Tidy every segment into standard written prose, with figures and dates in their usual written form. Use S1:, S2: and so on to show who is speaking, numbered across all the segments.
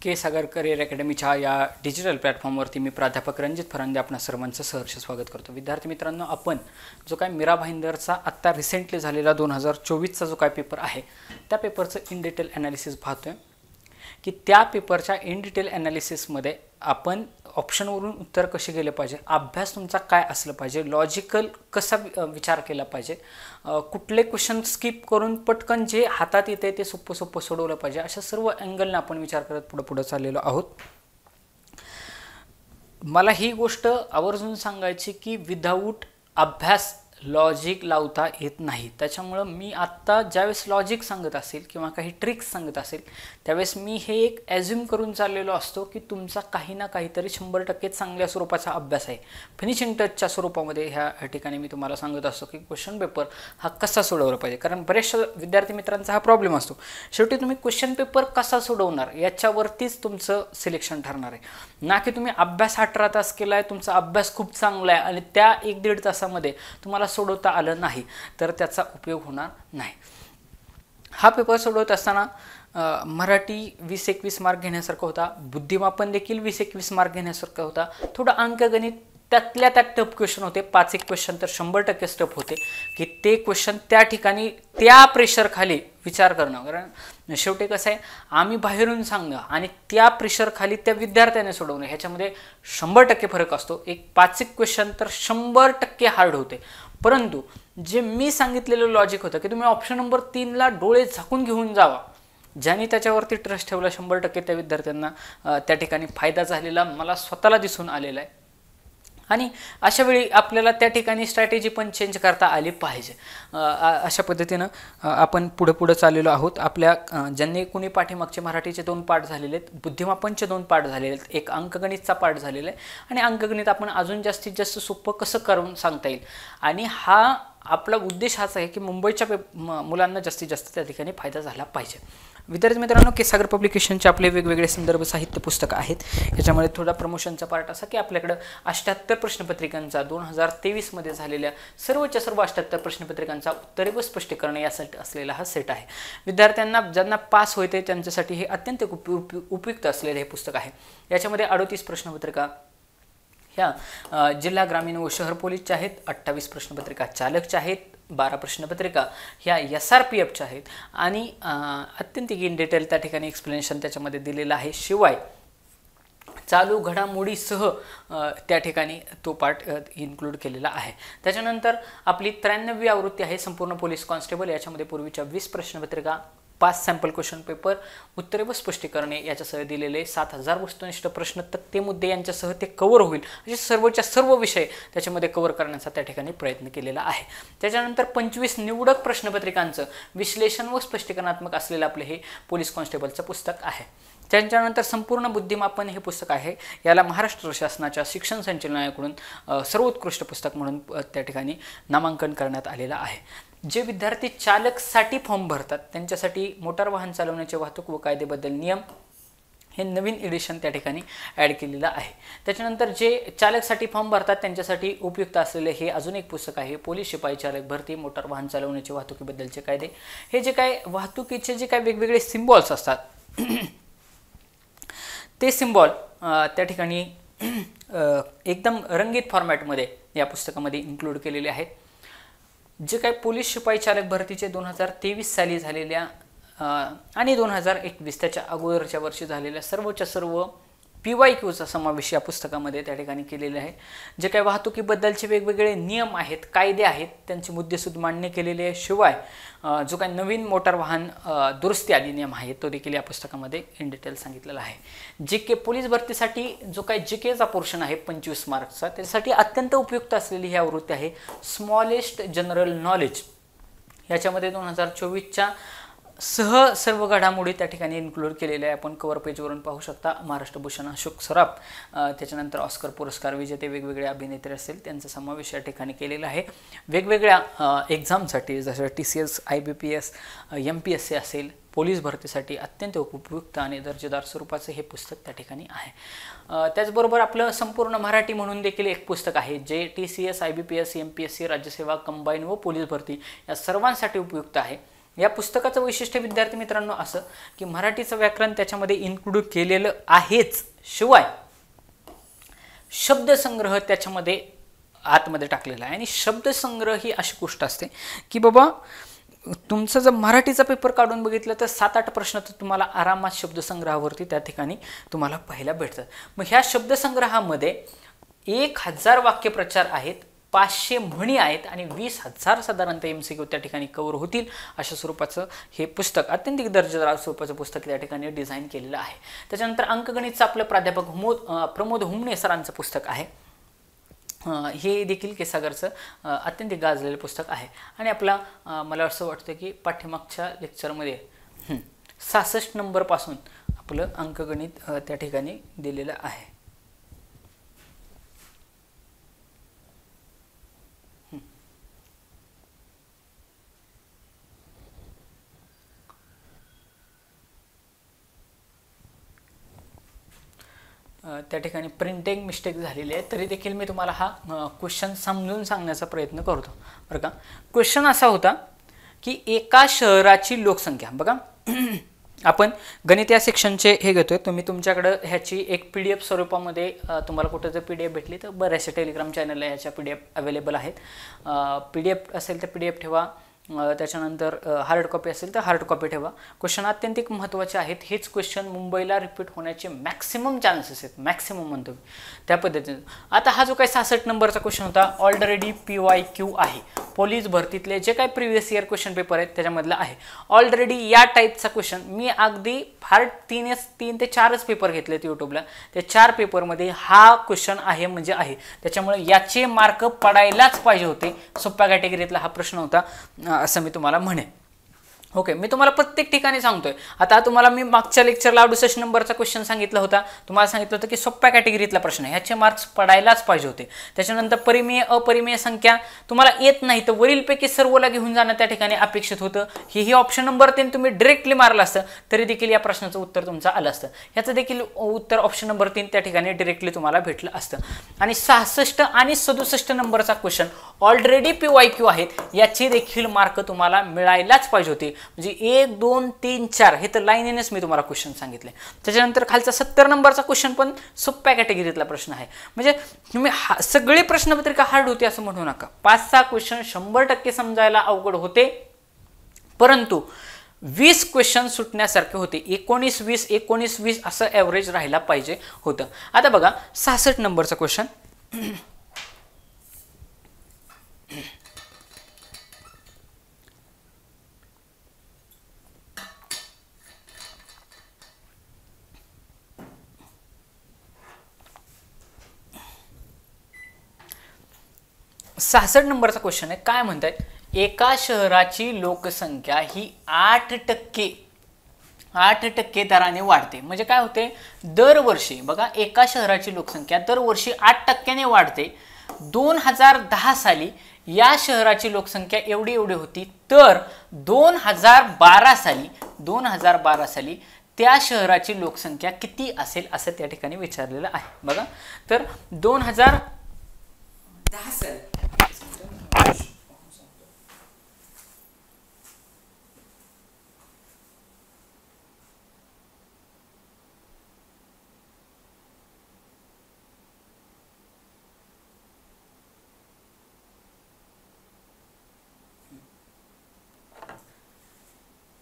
S1: के सागर career अकॅडमीच्या या digital प्लॅटफॉर्मवरती मी प्राध्यापक रणजित फरांदे आपणा सर्वांचं सहर्ष स्वागत करतो। विद्यार्थी मित्रांनो, आपण जो काय मीरा भाईंदरचा आत्ता रिसेंटली झालेला 2024चा जो काय पेपर आहे त्या पेपरचं इन डिटेल ॲनालिसिस पाहतोय की त्या पेपरच्या इन डिटेल ॲनालिसिसमध्ये आपण ऑप्शनवरून उत्तर कसे गेले पाहिजे, अभ्यास तुमचा काय असलं पाहिजे, लॉजिकल कसा विचार केला पाहिजे, कुठले क्वेश्चन स्किप करून पटकन जे हातात येते ते सोपं सोपं सोडवलं पाहिजे, अशा सर्व अँगलने आपण विचार करत पुढे चाललेलो आहोत। मला ही गोष्ट आवर्जून सांगायची की विदाऊट अभ्यास लॉजिक लावता येत नाही। त्याच्यामुळे मी आत्ता ज्यावेळेस लॉजिक सांगत असेल किंवा काही ट्रिक्स सांगत असेल त्यावेळेस मी हे एक ॲज्युम करून चाललेलो असतो की तुमचा काही ना काहीतरी 100% चांगल्या स्वरूपाचा अभ्यास आहे। फिनिशिंग टचच्या स्वरूपामध्ये ह्या ठिकाणी मी तुम्हाला सांगत असतो की क्वेश्चन पेपर हा कसा सोडवला पाहिजे, कारण बरेचशा विद्यार्थी मित्रांचा हा प्रॉब्लेम असतो। शेवटी तुम्ही क्वेश्चन पेपर कसा सोडवणार याच्यावरतीच तुमचं सिलेक्शन ठरणार आहे, ना की तुम्ही अभ्यास 18 तास केलाय, तुमचा अभ्यास खूप चांगला आहे आणि त्या 1-1.5 तासामध्ये तुम्हाला सोडवता आलं नाही तर त्याचा उपयोग होणार नाही। हा पेपर सोडवत असताना मराठी 20-21 मार्क घेण्यासारखा होता, बुद्धिमापन देखील 20-21 मार्क घेण्यासारखा होता, थोडं अंकगणित त्यातल्या त्यात टफ क्वेश्चन होते, 5-1 क्वेश्चन तर 100% टफ होते की ते क्वेश्चन त्या ठिकाणी त्या प्रेशर खाली विचार करणं, कारण शेवटी कसं आहे आम्ही बाहेरून सांगणं आणि त्या प्रेशर खाली त्या विद्यार्थ्याने सोडवणं ह्याच्यामध्ये 100% फरक असतो। एक 5-1 क्वेश्चन तर 100% हार्ड होते, परंतु जे मी सांगितलेलं लॉजिक होतं की तुम्ही ऑप्शन नंबर 3 ला डोळे झाकून घेऊन जावा, ज्यांनी त्याच्यावरती ट्रस्ट ठेवला 100% त्या विद्यार्थ्यांना त्या ठिकाणी फायदा झालेला मला स्वतःला दिसून आलेला आहे। आणि अशा वेळी आपल्याला त्या ठिकाणी स्ट्रॅटेजी पण चेंज करता आली पाहिजे। अशा पद्धतीनं आपण पुढे चाललेलो आहोत। आपल्या ज्यांनी कोणी पाठीमागचे मराठीचे 2 पाठ झालेले आहेत, बुद्धिमापनचे 2 पाठ झालेले आहेत, एक अंकगणितचा पाठ झालेला आहे आणि अंकगणित आपण अजून जास्तीत जास्त सोपं कसं करून सांगता येईल, आणि हा आपला उद्देश हाच आहे की मुंबईच्या मुलांना जास्तीत जास्त त्या ठिकाणी फायदा झाला पाहिजे। विद्यार्थी मित्रांनो, के सागर पब्लिकेशनचे आपले वेगवेगळे संदर्भ साहित्य पुस्तक आहेत। याच्यामध्ये थोडा प्रमोशनचा पार्ट असा की आपल्याकडे 78 प्रश्नपत्रिकांचा 2023 मध्ये झालेल्या सर्वच्या सर्व 78 प्रश्नपत्रिकांचा उत्तरे व स्पष्टीकरण यासाठी असलेला हा सेट आहे। विद्यार्थ्यांना ज्यांना पास होते त्यांच्यासाठी हे अत्यंत उपयुक्त असलेले हे पुस्तक आहे। याच्यामध्ये 38 प्रश्नपत्रिका ह्या जिल्हा ग्रामीण व शहर पोलीसच्या आहेत, 28 प्रश्नपत्रिका चालकच्या आहेत, 12 प्रश्नपत्रिका ह्या SRPFच्या आहेत आणि अत्यंत इन डिटेल त्या ठिकाणी एक्सप्लेनेशन त्याच्यामध्ये दिलेलं आहे। शिवाय चालू घडामोडीसह त्या ठिकाणी तो पार्ट इन्क्लूड केलेला आहे। त्याच्यानंतर आपली 93वी आवृत्ती आहे संपूर्ण पोलीस कॉन्स्टेबल। याच्यामध्ये पूर्वीच्या 20 प्रश्नपत्रिका, 5 सॅम्पल क्वेश्चन पेपर, उत्तरे व स्पष्टीकरणे याच्यासह दिलेले 7000 वस्तुनिष्ठ प्रश्न, तक्ते मुद्दे यांच्यासह ते कव्हर होईल असे सर्वच्या सर्व विषय त्याच्यामध्ये कव्हर करण्याचा त्या ठिकाणी प्रयत्न केलेला आहे। त्याच्यानंतर 25 निवडक प्रश्नपत्रिकांचं विश्लेषण व स्पष्टीकरणात्मक असलेलं आपले हे पोलीस कॉन्स्टेबलचं पुस्तक आहे। त्याच्यानंतर संपूर्ण बुद्धिमापन हे पुस्तक आहे। याला महाराष्ट्र शासनाच्या शिक्षण संचालनालयाकडून सर्वोत्कृष्ट पुस्तक म्हणून त्या ठिकाणी नामांकन करण्यात आलेलं आहे। जे विद्यार्थी चालकसाठी फॉर्म भरतात त्यांच्यासाठी मोटार वाहन चालवण्याचे वाहतूक व कायदेबद्दल नियम हे नवीन एडिशन त्या ठिकाणी ॲड केलेलं आहे। त्याच्यानंतर जे चालकसाठी फॉर्म भरतात त्यांच्यासाठी उपयुक्त असलेले हे अजून एक पुस्तक आहे, पोलीस शिपाई चालक भरती मोटार वाहन चालवण्याचे वाहतुकीबद्दलचे कायदे। हे जे काय वाहतुकीचे जे काय वेगवेगळे सिम्बॉल्स असतात ते सिम्बॉल त्या ठिकाणी एकदम रंगीत फॉर्मॅटमध्ये या पुस्तकामध्ये इन्क्लूड केलेले आहेत। जे काही पोलीस शिपाई चालक भरतीचे 2023 साली झालेल्या आणि 2021 त्याच्या अगोदरच्या वर्षी झालेल्या सर्वच्या सर्व PYQचा समावेश या पुस्तकामध्ये त्या ठिकाणी केलेले आहे। जे काही वाहतुकीबद्दलचे वेगवेगळे नियम आहेत, कायदे आहेत, त्यांचे मुद्देसूद मांडणी केलेले आहे। शिवाय जो काही नवीन मोटार वाहन दुरुस्ती अधिनियम आहे तो देखील या पुस्तकामध्ये इन डिटेल सांगितलेला आहे। GK पोलीस भरतीसाठी जो काही GKचा पोर्शन आहे 25 मार्क्सचा, त्यासाठी अत्यंत उपयुक्त असलेली ही आवृत्ती आहे स्मॉलेस्ट जनरल नॉलेज। याच्यामध्ये 2024च्या सर्व घडामोडी त्या ठिकाणी इन्क्लूड केलेल्या आहे। आपण कव्हर पेजवरून पाहू शकता। महाराष्ट्र भूषण अशोक सराफ, त्याच्यानंतर ऑस्कर पुरस्कार विजेते वेगवेगळे अभिनेते असतील त्यांचा समावेश या ठिकाणी केलेला आहे। वेगवेगळ्या एक्झामसाठी जसं TCS, IBPS, MPSC असेल, पोलीस भरतीसाठी अत्यंत उपयुक्त आणि दर्जेदार स्वरूपाचं हे पुस्तक त्या ठिकाणी आहे। त्याचबरोबर आपलं संपूर्ण मराठी म्हणून देखील एक पुस्तक आहे जे TCS, IBPS, MPSC, राज्यसेवा कंबाईन व पोलीस भरती या सर्वांसाठी उपयुक्त आहे। या पुस्तकाचं वैशिष्ट्य विद्यार्थी मित्रांनो असं की मराठीचं व्याकरण त्याच्यामध्ये इन्क्लूड केलेलं आहेच, शिवाय शब्दसंग्रह त्याच्यामध्ये आतमध्ये टाकलेला आहे. आणि शब्दसंग्रह ही अशी गोष्ट असते की बाबा तुमचं जर मराठीचा पेपर काढून बघितलं तर 7-8 प्रश्न तर तुम्हाला आरामात शब्दसंग्रहावरती त्या ठिकाणी तुम्हाला पाहायला भेटतात. मग ह्या शब्दसंग्रहामध्ये 1000 वाक्यप्रचार आहेत, 500 म्हणी आहेत आणि 20,000 साधारणतः MCQ त्या ठिकाणी कव्हर होतील अशा स्वरूपाचं हे पुस्तक, अत्यंत दर्जेदार स्वरूपाचं पुस्तक त्या ठिकाणी डिझाईन केलेलं आहे. त्याच्यानंतर अंकगणितचं आपलं प्राध्यापक प्रमोद हुमणे सरांचं पुस्तक आहे. हे देखील केसागरचं अत्यंत गाजलेलं पुस्तक आहे. आणि आपला मला असं वाटतं की पाठीमागच्या लेक्चरमध्ये 66 नंबरपासून आपलं अंकगणित त्या ठिकाणी दिलेलं आहे. त्या ठिकाणी प्रिंटिंग मिस्टेक झालेली आहे, तरी देखील मी तुम्हाला हा क्वेश्चन समजून सांगण्याचा प्रयत्न करतो बरं का. क्वेश्चन असा होता की एका शहराची लोकसंख्या, बघा आपण गणित या सेक्शनचे हे घेतोय. तुम्ही तुमच्याकडे ह्याची एक PDF स्वरूपामध्ये तुम्हाला कुठं जर PDF भेटली तर बऱ्याचशा टेलिग्राम चॅनलला ह्याच्या PDF अवेलेबल आहेत. PDF असेल तर PDF ठेवा, त्याच्यानंतर हार्ड कॉपी असेल तर हार्ड कॉपी ठेवा. क्वेश्चन अत्यंत महत्त्वाचे आहेत. हेच क्वेश्चन मुंबईला रिपीट होण्याचे मॅक्सिमम चान्सेस आहेत, मॅक्सिमम म्हणतो मी त्या पद्धतीने. आता हा जो काही 66 नंबरचा क्वेश्चन होता ऑलरेडी PYQ आहे, पोलीस भरतीतले जे काही प्रिव्हियस इयर क्वेश्चन पेपर आहेत त्याच्यामधला आहे. ऑलरेडी या टाईपचा क्वेश्चन मी अगदी फार 3 ते 4च पेपर घेतलेत यूट्यूबला, त्या 4 पेपरमध्ये हा क्वेश्चन आहे म्हणजे आहे. त्याच्यामुळे याचे मार्क पडायलाच पाहिजे होते. सोप्या कॅटेगरीतला हा प्रश्न होता असं मी तुम्हाला म्हणेन. ओके, मी तुम्हाला प्रत्येक ठिकाणी सांगतोय. आता तुम्हाला मी मागच्या लेक्चरला 68 नंबरचा क्वेश्चन सांगितला होता, तुम्हाला सांगितलं होतं की सोप्या कॅटेगरीतला प्रश्न आहे, ह्याचे मार्क्स पडायलाच पाहिजे होते. त्याच्यानंतर परिमेय अपरिमेय संख्या तुम्हाला येत नाही तर वरीलपैकी सर्वला घेऊन जाणं त्या ठिकाणी अपेक्षित होतं. ही ऑप्शन नंबर 3 तुम्ही डायरेक्टली मारलं असतं तरी देखील या प्रश्नाचं उत्तर तुमचं आलं असतं. ह्याचं देखील उत्तर ऑप्शन नंबर 3 त्या ठिकाणी डायरेक्टली तुम्हाला भेटलं असतं. आणि 66 आणि 67 नंबरचा क्वेश्चन ऑलरेडी PYQ आहेत, याचे देखील मार्क तुम्हाला मिळायलाच पाहिजे होते. म्हणजे 1 2 3 4 हे तर लाईनीनेच मी तुम्हाला क्वेश्चन सांगितले. त्याच्यानंतर खालचा 70 नंबरचा क्वेश्चन पण सोप्या कॅटेगरीतला प्रश्न आहे. म्हणजे तुम्ही सगळे प्रश्नपत्रिका हार्ड होती असं म्हणू नका. 5-6 क्वेश्चन 100% समजायला अवघड होते, परंतु 20 क्वेश्चन सुटण्यासारखे होते. 19-20 19-20 असं ॲव्हरेज राहायला पाहिजे होतं. आता बघा 66 नंबरचा क्वेश्चन. नंबरचा क्वेश्चन आहे. काय म्हणतायत, एका शहराची लोकसंख्या ही 8% दराने वाढते. म्हणजे काय होते, दरवर्षी बघा एका शहराची लोकसंख्या दरवर्षी 8% वाढते. 2010 साली या शहराची लोकसंख्या एवढी होती, तर 2012 साली त्या शहराची लोकसंख्या किती असेल असं त्या ठिकाणी विचारलेलं आहे. बघा तर 2010 साली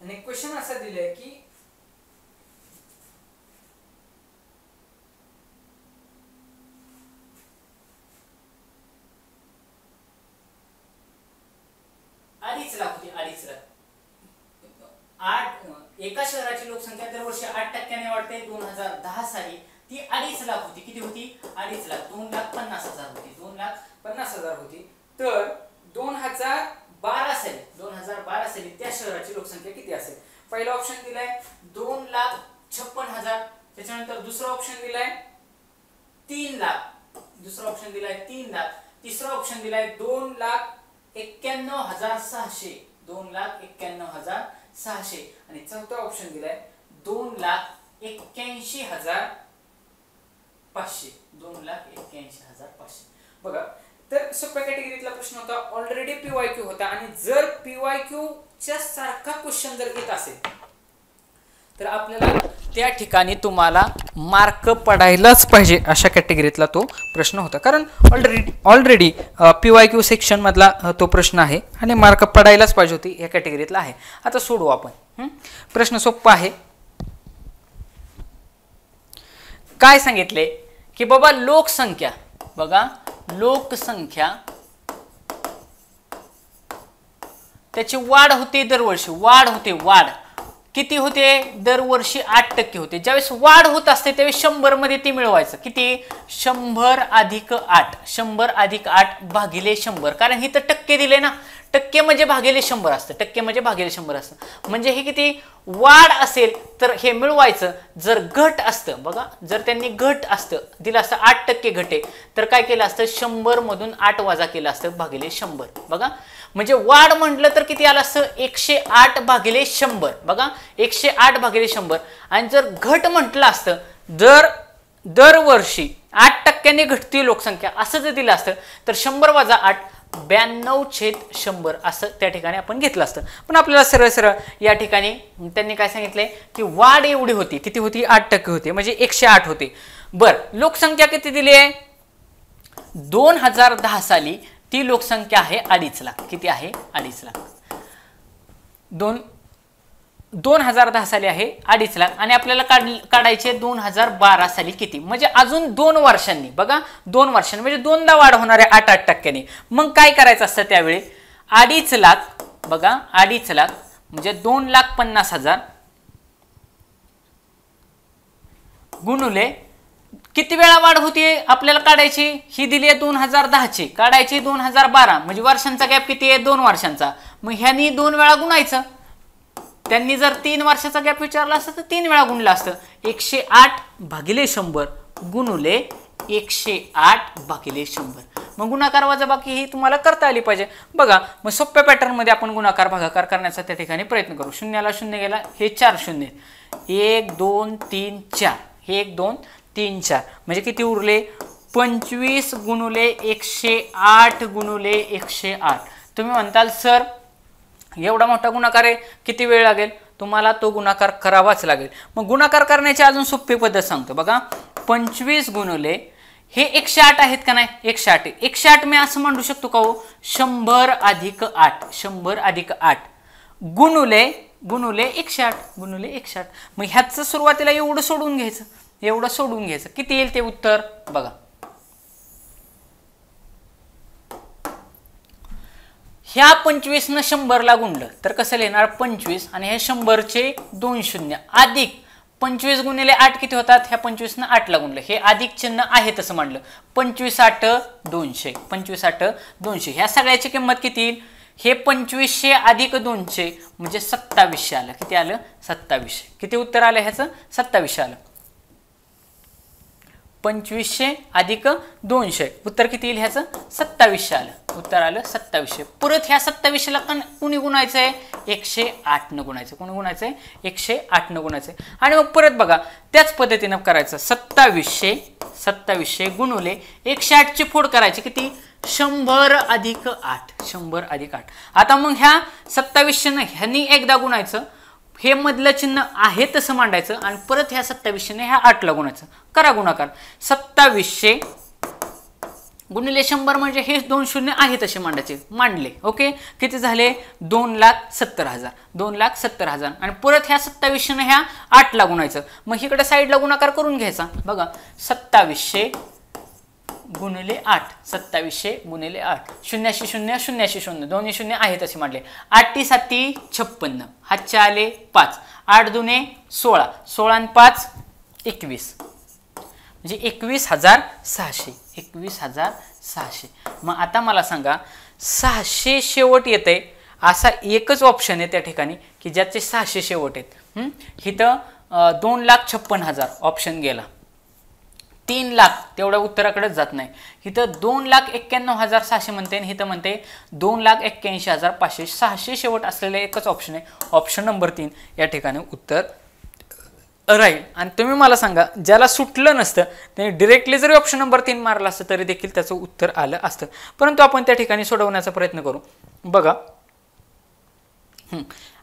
S1: आणि क्वेश्चन असा दिलाय की एका शहराची लोकसंख्या दरवर्षी 8% वाढते. 2010 साली ती 2.5 लाख होती. किती होती? 2.5 लाख. 2,50,000 होती. 2,50,000 होती. तर 2012 साली त्या शहराची लोकसंख्या किती असेल? पहिला ऑप्शन दिलाय 2,56,000. त्याच्यानंतर दुसरा ऑप्शन दिलाय 3 लाख. तिसरा ऑप्शन दिलाय 2,91,600. 2,91,600 आणि चौथा ऑप्शन दिलाय 2,81,500. 2,81,500. बघा तर सोप्या कॅटेगरीतला प्रश्न होता, ऑलरेडी PYQ होता आणि जर PYQ च्या सारखा क्वेश्चन जर येत असेल तर आपल्याला त्या ठिकाणी तुम्हाला मार्क पडायलाच पाहिजे अशा कॅटेगरीतला तो प्रश्न होता, कारण ऑलरेडी PYQ सेक्शन मधला तो प्रश्न आहे आणि मार्क पडायलाच पाहिजे होती या कॅटेगरीतला आहे. आता सोडू आपण. प्रश्न सोपा आहे. काय सांगितले की बाबा लोकसंख्या, बघा लोकसंख्या त्याची वाढ होते दरवर्षी, वाढ होते, वाढ किती होते दरवर्षी 8% होते. ज्यावेळेस वाढ होत असते त्यावेळेस 100 मध्ये ती मिळवायचं किती, 100 अधिक 8, 100 अधिक 8 भागिले 100, कारण ही तर टक्के दिले ना, टक्के म्हणजे भागिले 100 असतं, टक्के म्हणजे भागिले 100 असतं. म्हणजे हे किती वाढ असेल तर हे मिळवायचं. जर घट असतं, बघा जर त्यांनी घट असतं दिलं असतं 8% घटे तर काय केलं असतं, 100 मधून 8 वजा केलं असतं भागिले 100. बघा म्हणजे वाढ म्हटलं तर किती आलं असतं 108 भागिले 100. बघा 108 भागिले 100. आणि जर घट म्हटलं असतं दरवर्षी 8% घटती लोकसंख्या असं जर दिलं असतं तर 100 वजा 8 92/100 असं त्या ठिकाणी आपण घेतलं असतं. पण आपल्याला सरळ सरळ या ठिकाणी त्यांनी काय सांगितलंय की वाढ एवढी होती, किती होती 8% होती, म्हणजे 108 होते. बर लोकसंख्या किती दिली आहे, 2010 साली ती लोकसंख्या आहे 2.5 लाख. किती आहे 2.5 लाख. 2010 साली आहे 2.5 लाख आणि आपल्याला काढायचे 2012 साली किती, म्हणजे अजून 2 वर्षांनी. बघा 2 वर्षांनी म्हणजे दोनदा वाढ होणार आहे 8% मग काय करायचं असतं त्यावेळी 2.5 लाख, बघा 2.5 लाख म्हणजे 2,50,000 गुणुले किती वेळा वाढ होती आपल्याला काढायची, ही दिली आहे 2010 ची, काढायची 2012 म्हणजे वर्षांचा गॅप किती आहे 2 वर्षांचा. मग ह्यांनी 2 वेळा गुणायचं. त्यांनी जर 3 वर्षाचा गॅप विचारला असतं तर 3 वेळा गुणलं असतं. 108 भागिले 100 गुणुले 108 भागिले 100. मग गुणाकार वजाबाकी ही तुम्हाला करता आली पाहिजे. बघा मग सोप्या पॅटर्न मध्ये आपण गुणाकार भागाकार करण्याचा त्या ठिकाणी प्रयत्न करू. शून्याला शून्य गेला, हे 4 शून्य, 1 2 3 4, हे 1 2 3 4 म्हणजे किती उरले 25 गुणुले 108 गुणुले 108. तुम्ही म्हणताल सर एवढा मोठा गुणाकार आहे किती वेळ लागेल, तुम्हाला तो गुणाकार करावाच लागेल. मग गुणाकार करण्याची अजून सोपी पद्धत सांगतो. बघा 25 गुणुले हे 108 आहेत का नाही, 108 108 मी असं म्हणू शकतो का हो 100 अधिक 8, 100 अधिक 8 गुणुले 108 गुणुले 108. मग ह्याचं सुरुवातीला एवढं सोडून घ्यायचं, एवढं सोडून घ्यायचं. किती येईल ते उत्तर बघा. ह्या 25 न 100 ला गुणलं तर कसं लिहिणार 25 आणि हे 100 चे 2 शून्य अधिक 25 गुणिले 8 किती होतात, ह्या 25 न 8 ला गुणलं, हे अधिक चिन्ह आहे तसं म्हणलं. 25 8 200, 25 8 200. ह्या सगळ्याची किंमत किती येईल, हे 2500 अधिक 200 म्हणजे 2700 आलं. किती आलं 2700. किती उत्तर आलं ह्याचं 2700 आलं. 2500 अधिक 200 उत्तर किती येईल ह्याचं 2700 आलं. उत्तर आलं 2700. परत ह्या 2700 ला कुणी गुणायचंय 108 न गुणायचं. कोणी गुणायचंय 108 न गुणायचंय. आणि मग परत बघा त्याच पद्धतीनं करायचं. 2700 गुणुले 108 ची फोड करायची किती 100 अधिक 8, 100 अधिक 8. आता मग ह्या 2700 न ह्यांनी एकदा गुणायचं, हे मधलं चिन्ह आहे तसं मांडायचं आणि परत ह्या 2700 ने ह्या 8 ला गुणायचं. करा गुणाकार. 2700 गुणिले 100 म्हणजे हे 2 शून्य आहे तसे मांडायचे, मांडले. ओके किती झाले 2,70,000, 2,70,000 आणि परत ह्या 2700 ने ह्या 8 ला गुणायचं. मग इकडे साईडला गुणाकार करून घ्यायचा. बघा 2700 गुणिले 8, 2700 गुणिले 8, 0 0 0 0 दोन्ही शून्य आहे तसे मांडले. 8 7 56, हातचे आले 5, 8 दुने 16, 16 आणि 5 21 म्हणजे 21,600, 21,600. मग आता मला सांगा 600 शेवट येते असा एकच ऑप्शन आहे त्या ठिकाणी की ज्याचे 600 शेवट आहेत. इथं 2,56,000 ऑप्शन गेला. 3 लाख तेवढ्या उत्तराकडेच जात नाही. इथं 2,91,600 म्हणते आणि इथं म्हणते 2,81,500. 600 शेवट असलेले एकच ऑप्शन आहे, ऑप्शन नंबर 3 या ठिकाणी उत्तर राहील. आणि तुम्ही मला सांगा, ज्याला सुटलं नसतं त्याने डिरेक्टली जरी ऑप्शन नंबर 3 मारला असतं तरी देखील त्याचं उत्तर आलं असतं. परंतु आपण त्या ठिकाणी सोडवण्याचा प्रयत्न करू. बघा,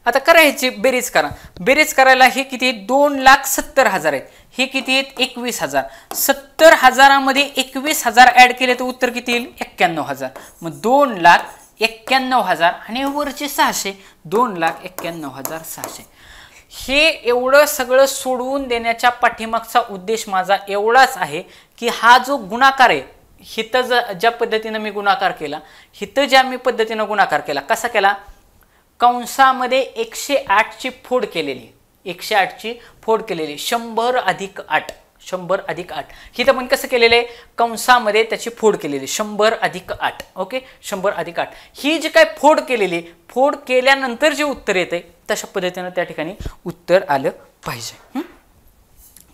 S1: आता करा ह्याची बेरीज करा. बेरीज करायला हे किती 2,70,000 आहेत, हे किती आहेत 21,000. 70,000मध्ये 21,000 ऍड केले तर उत्तर किती येईल 91,000. मग 2,91,000 आणि वरचे 600, 2,91,600. हे एवढं सगळं सोडवून देण्याच्या पाठीमागचा उद्देश माझा एवढाच आहे की हा जो गुणाकार आहे, हिथं ज्या पद्धतीनं मी गुणाकार केला, हिथं ज्या मी पद्धतीनं गुणाकार केला, कसा केला, कंसामध्ये 108 ची फोड केलेली, 108 ची फोड केलेली, 100 अधिक 8, 100 अधिक 8. हिथं पण कसं केलेलं आहे, कंसामध्ये त्याची फोड केलेली 100 अधिक 8. ओके, 100 अधिक 8 ही जी काय फोड केलेली, फोड केल्यानंतर जे उत्तर येते तशा पद्धतीनं त्या ठिकाणी उत्तर आलं पाहिजे.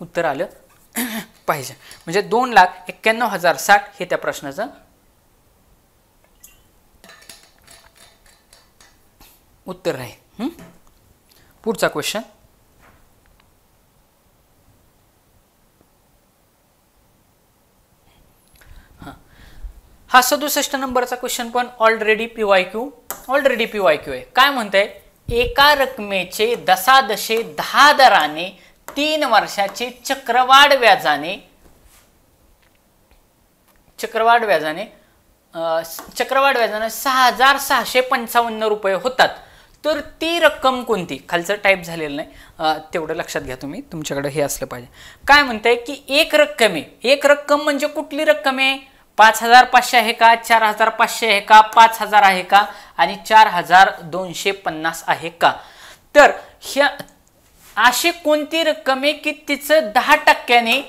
S1: उत्तर आलं पाहिजे. म्हणजे 2,91,060 हे त्या प्रश्नाचं उत्तर आहे. पुढचा क्वेश्चन, हा 67 नंबरचा क्वेश्चन पण ऑलरेडी PYQ आहे. काय म्हणतंय, एका रकमेचे दशादशे 10 दराने 3 वर्षाचे चक्रवाढ व्याजाने 6,655 रुपये होतात, तर ती रक्कम कोणती. खालचं टाईप झालेलं नाही, तेवढं लक्षात घ्या तुम्ही, तुमच्याकडे हे असलं पाहिजे. काय म्हणताय की एक रक्कम आहे, एक रक्कम म्हणजे कुठली रक्कम आहे, 5,500 आहे का, 4,500 आहे का, 5,000 आहे का आणि 4,250 आहे का. तर ह्या अशी कोणती रक्कम आहे की तिचं 10%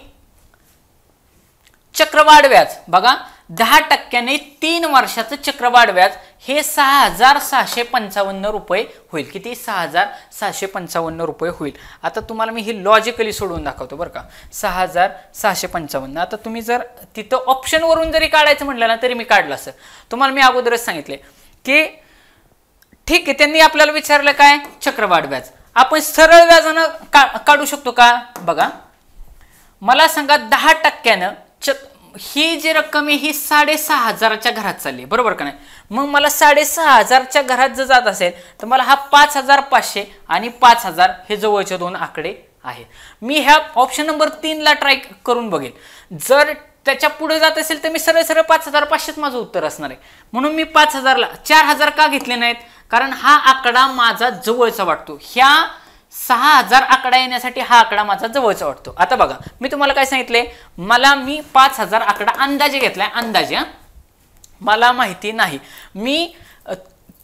S1: चक्रवाढ व्याज, बघा 10% 3 वर्षाचं चक्रवाढ व्याज हे 6,655 रुपये होईल. किती, 6,655 रुपये होईल. आता तुम्हाला मी हे लॉजिकली सोडवून दाखवतो बरं का. 6,655. आता तुम्ही जर तिथं ऑप्शनवरून जरी काढायचं म्हटलं ना तरी मी काढलं असं. तुम्हाला मी अगोदरच सांगितले की ठीक आहे, त्यांनी आपल्याला विचारलं काय, चक्रवाढ व्याज. आपण सरळ व्याजानं काढू शकतो का. बघा, मला सांगा 10% ही जी रक्कम आहे ही 6,500च्या घरात चालली, बरोबर का नाही. मग मला 6,500च्या घरात जर जात असेल तर मला हा 5,500 आणि 5,000 हे जवळचे दोन आकडे आहेत. मी ह्या ऑप्शन नंबर 3ला ट्राय करून बघेल. जर त्याच्या पुढे जात असेल तर मी सरळ सरळ 5,500च माझं उत्तर असणार आहे. म्हणून मी 5,000ला 4,000 का घेतले नाहीत, कारण हा आकडा माझा जवळचा वाटतो. ह्या 6,000 आकडा येण्यासाठी हा आकडा माझा जवळचा वाटतो. आता बघा, मी तुम्हाला काय सांगितले, मी 5,000 आकडा अंदाजे घेतलाय, अंदाजे. मला माहिती नाही मी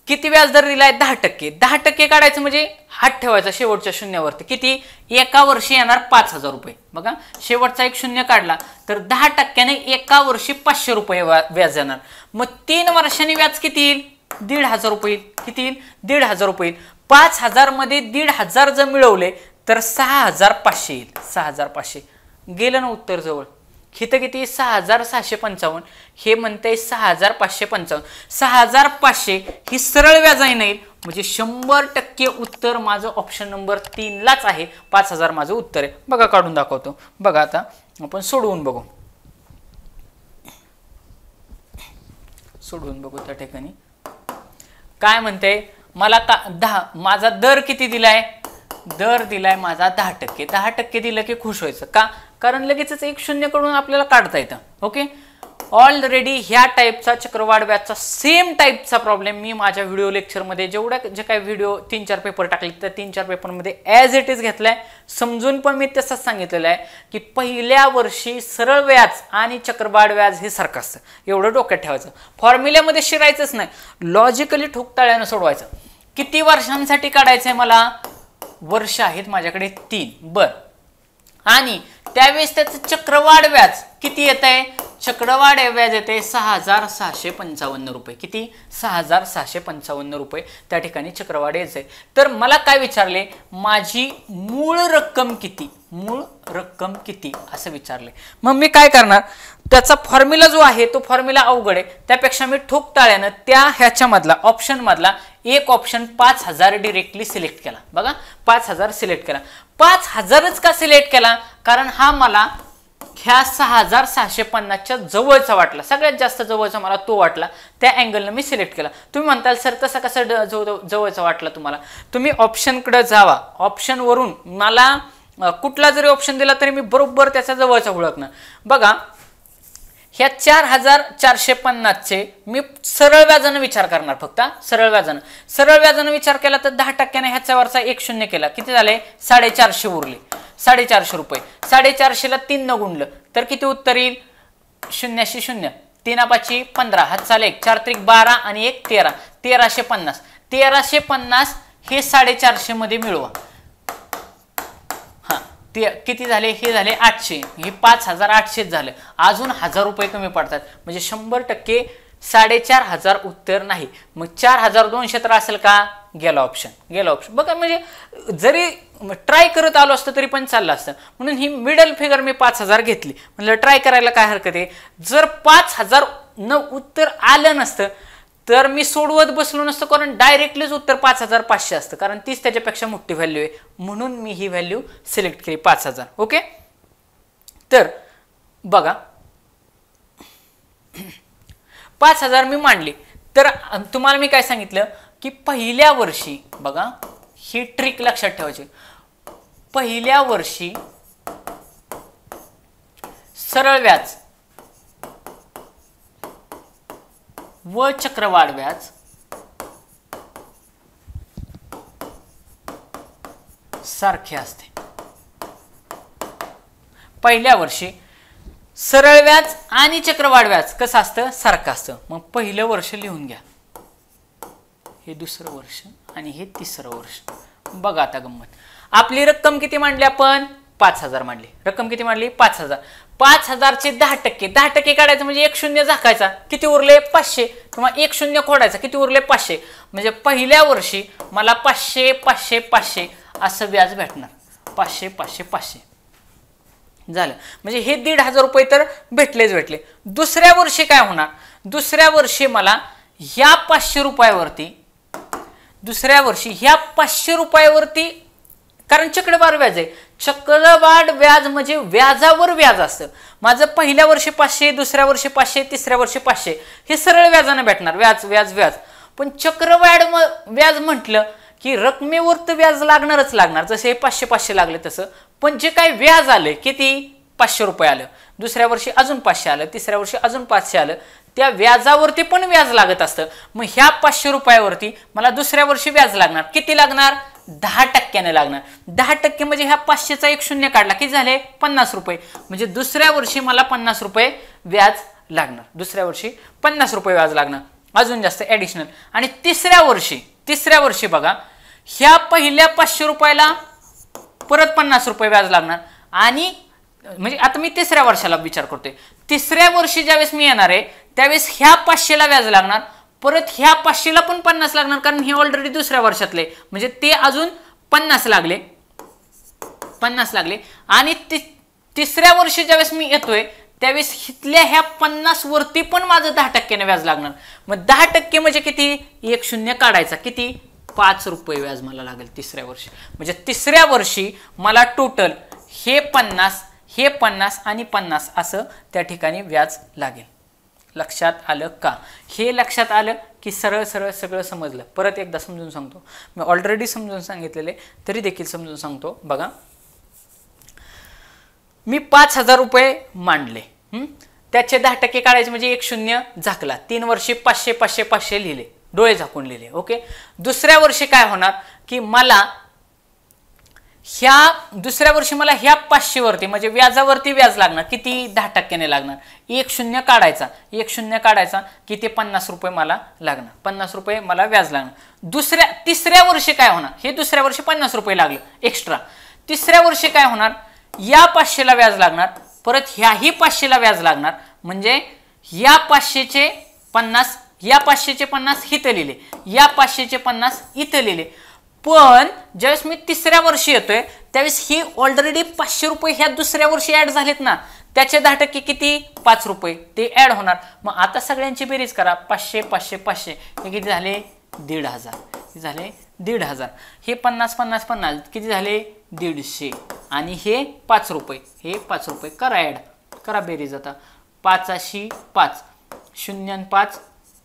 S1: किती व्याजदर दिलाय, 10%. 10% काढायचं म्हणजे हात ठेवायचा शेवटच्या शून्यावरती. किती, एका वर्षी येणार 5,000 रुपये. बघा, शेवटचा एक शून्य काढला तर 10%ने एका वर्षी 500 रुपये व्याज येणार. मग 3 वर्षांनी व्याज किती येईल, 1,500 रुपये. किती येईल, 1,500 रुपये. 5,000 मध्ये 1,500 जर मिळवले तर 6,500 येईल. 6,500 गेलं ना उत्तर जवळ. हिथं किती, 6,655. हे म्हणते 6,555. 6,500 ही सरळ व्याजाने नाही, म्हणजे 100% उत्तर माझं ऑप्शन नंबर 3लाच आहे. 5,000 माझं उत्तर आहे. बघा, काढून दाखवतो. बघा, आता आपण सोडवून बघू. त्या ठिकाणी काय म्हणते, मला माझा दर किती दिलाय, दर दिलाय माझा 10%. 10% दिलं की खुश व्हायचं का, कारण लगेचच एक शून्य कडून आपल्याला काढता येतं. ओके, ऑलरेडी ह्या टाईपचा चक्रवाढ व्याजचा सेम टाईपचा प्रॉब्लेम मी माझ्या व्हिडिओ लेक्चरमध्ये जे काही व्हिडिओ 3-4 पेपर टाकले त्या 3-4 पेपरमध्ये ॲज इट इज घेतलाय. समजून पण मी तसंच सांगितलेलं आहे की पहिल्या वर्षी सरळ व्याज आणि चक्रवाढ व्याज हे सारखं असतं. एवढं डोक्यात ठेवायचं, फॉर्म्युल्यामध्ये शिरायचंच नाही, लॉजिकली ठोकताळ्यानं सोडवायचं. किती वर्षांसाठी काढायचंय मला, वर्ष आहेत माझ्याकडे 3. बरं, आणि त्यावेळेस त्याचं चक्रवाढ व्याज किती येत आहे, चक्रवाढ व्याज येते 6,655 रुपये. किती, 6,655 रुपये त्या ठिकाणी चक्रवाढ यायचंय. तर मला काय विचारले, माझी मूळ रक्कम किती, मूळ रक्कम किती असं विचारले. मग मी काय करणार, त्याचा फॉर्म्युला जो आहे तो फॉर्म्युला अवघड आहे, त्यापेक्षा मी ठोकताळ्यानं त्या ह्याच्यामधला ऑप्शन मधला एक ऑप्शन 5000 डिरेक्टली सिलेक्ट केला. बघा 5000 सिलेक्ट केला. 5000च का सिलेक्ट केला? कारण हा मला ह्या 6650च्या जवळचा वाटला, सगळ्यात जास्त जवळचा मला तो वाटला, त्या अँगलनं मी सिलेक्ट केला. तुम्ही म्हणताल सर तसा कसा जवळचा वाटला तुम्हाला? तुम्ही ऑप्शनकडे जावा. ऑप्शनवरून मला कुठला जरी ऑप्शन दिला तरी मी बरोबर त्याचा जवळचा ओळखणार. बघा ह्या 4450चे मी सरळ व्याजानं विचार करणार, फक्त सरळ व्याजानं विचार केला तर 10% ह्याच्यावरचा 1 शून्य केला, किती झाले? 450 उरले. 450 रुपये. 450ला 3 न गुणलं तर किती उत्तर येईल? 0 0 3 5 15 हातचा लेख 4 त्रिक 12 आणि 1 13. 1350. 1350 हे 450 मध्ये मिळवा. ते किती झाले? हे झाले 800. हे 5800 झालं. अजून 1000 रुपये कमी पडतात. म्हणजे 100% 4500 उत्तर नाही. मग 4200 तर असेल का? गेला ऑप्शन. बघा म्हणजे जरी ट्राय करत आलो असतं तरी पण चाललं असतं. म्हणून ही मिडल फिगर मी 5000 घेतली. म्हणजे ट्राय करायला काय हरकत आहे? जर 5000 न उत्तर आलं नसतं तर मी सोडवत बसलो नसतो, कारण डायरेक्टलीच उत्तर 5500 असतं, कारण तीच त्याच्यापेक्षा मोठी व्हॅल्यू आहे. म्हणून मी ही व्हॅल्यू सिलेक्ट केली 5000. ओके. तर बघा 5000 मी मांडली. तर तुम्हाला मी काय सांगितलं की पहिल्या वर्षी, बघा ही ट्रिक लक्षात ठेवायची, पहिल्या वर्षी सरळ व्याज व चक्रवाढ व्याज सारखे असते. पहिल्या वर्षी सरळ व्याज आणि चक्रवाढ व्याज कसं असतं? सारखं असतं. मग पहिलं वर्ष लिहून घ्या, हे दुसरं वर्ष आणि हे तिसरं वर्ष. बघा आता गंमत. आपली रक्कम किती मांडली आपण? 5000 मांडली. रक्कम किती मांडली? 5000. 5000चे 10%. 10% काढायचं म्हणजे 1 शून्य झाकायचा, किती उरले? 500. किंवा 1 शून्य खोडायचा, किती उरले? 500. म्हणजे पहिल्या वर्षी मला 500 500 500 असं व्याज भेटणार. 500 500 500 झालं. म्हणजे हे 1500 रुपये तर भेटले. दुसऱ्या वर्षी काय होणार? दुसऱ्या वर्षी मला ह्या 500 रुपयावरती, दुसऱ्या वर्षी ह्या 500 रुपयावरती, कारण चक्रवाढ व्याज आहे. चक्रवाढ व्याज म्हणजे व्याजावर व्याज असतं. माझं पहिल्या वर्षी 500, दुसऱ्या वर्षी 500, तिसऱ्या वर्षी 500 हे सरळ व्याजाने भेटणार. व्याज. पण चक्रवाढ व्याज म्हटलं की रकमेवर तर व्याज लागणार. जसे 500 500 लागले तसं. पण जे काही व्याज आलं किती? 500 रुपये आलं. दुसऱ्या वर्षी अजून 500 आलं. तिसऱ्या वर्षी अजून 500 आलं. त्या व्याजावरती पण व्याज लागत असतं. मग ह्या 500 रुपयावरती मला दुसऱ्या वर्षी व्याज लागणार. किती लागणार? 10% लागणार. 10% म्हणजे ह्या 500चा 1 शून्य काढला, किती झाले? 50 रुपये. म्हणजे दुसऱ्या वर्षी मला 50 रुपये व्याज लागणार. दुसऱ्या वर्षी 50 रुपये व्याज लागणार, अजून जास्त ॲडिशनल. आणि तिसऱ्या वर्षी बघा ह्या पहिल्या 500 रुपयाला परत 50 रुपये व्याज लागणार. आणि म्हणजे आता मी तिसऱ्या वर्षाला विचार करतोय. तिसऱ्या वर्षी ज्यावेळेस मी येणार आहे त्यावेळेस ह्या 500ला व्याज लागणार, परत ह्या 500ला पण 50 लागणार, कारण हे ऑलरेडी दुसऱ्या वर्षातले, म्हणजे ते अजून 50 लागले. आणि तिसऱ्या वर्षी ज्यावेळेस मी येतोय त्यावेळेस इथल्या ह्या 50 वरती पण माझं 10% व्याज लागणार. मग 10% म्हणजे किती? 1 शून्य काढायचा, किती? 5 रुपये व्याज मला लागेल तिसऱ्या वर्षी. म्हणजे तिसऱ्या वर्षी मला टोटल हे 50 आणि 50 असं त्या ठिकाणी व्याज लागेल. लक्षात आलं का? हे लक्षात आलं की सरळ सगळं समजलं. परत एकदा समजून सांगतो. मी ऑलरेडी समजून सांगितलेले तरी देखील समजून सांगतो. बघा मी 5000 रुपये मांडले. त्याचे 10% काढायचे म्हणजे 1 शून्य झाकला. 3 वर्षी 500 500 500 लिहिले, डोळे झाकून लिहिले. ओके. दुसऱ्या वर्षी काय होणार की मला दुसऱ्या वर्षी मला ह्या 500 वरती म्हणजे व्याजावरती व्याज लागणार, किती? 10% लागणार. 1 शून्य काढायचा की ते 50 रुपये मला लागणार. 50 रुपये मला व्याज लागणार. तिसऱ्या वर्षी काय होणार? हे दुसऱ्या वर्षी 50 रुपये लागलं एक्स्ट्रा. तिसऱ्या वर्षी काय होणार? या 500ला व्याज लागणार, परत ह्याही 500ला व्याज लागणार. म्हणजे या 500चे 50, या 500चे 50 इथं लिहिले, या 500चे 50 इथं लिहिले. पण ज्यावेळेस मी तिसऱ्या वर्षी येतोय त्यावेळेस ही ऑलरेडी 500 रुपये ह्या दुसऱ्या वर्षी ऍड झालेत ना, त्याचे 10% किती? 5 रुपये ते ऍड होणार. मग आता सगळ्यांची बेरीज करा. 500 500 500 हे किती झाले? 1,500 किती झाले 1,500. हे 50 50 50 किती झाले 150 आणि हे 5 रुपये, हे 5 रुपये करा ॲड, करा बेरीज. आता 5 अशी 5, 0 आणि 5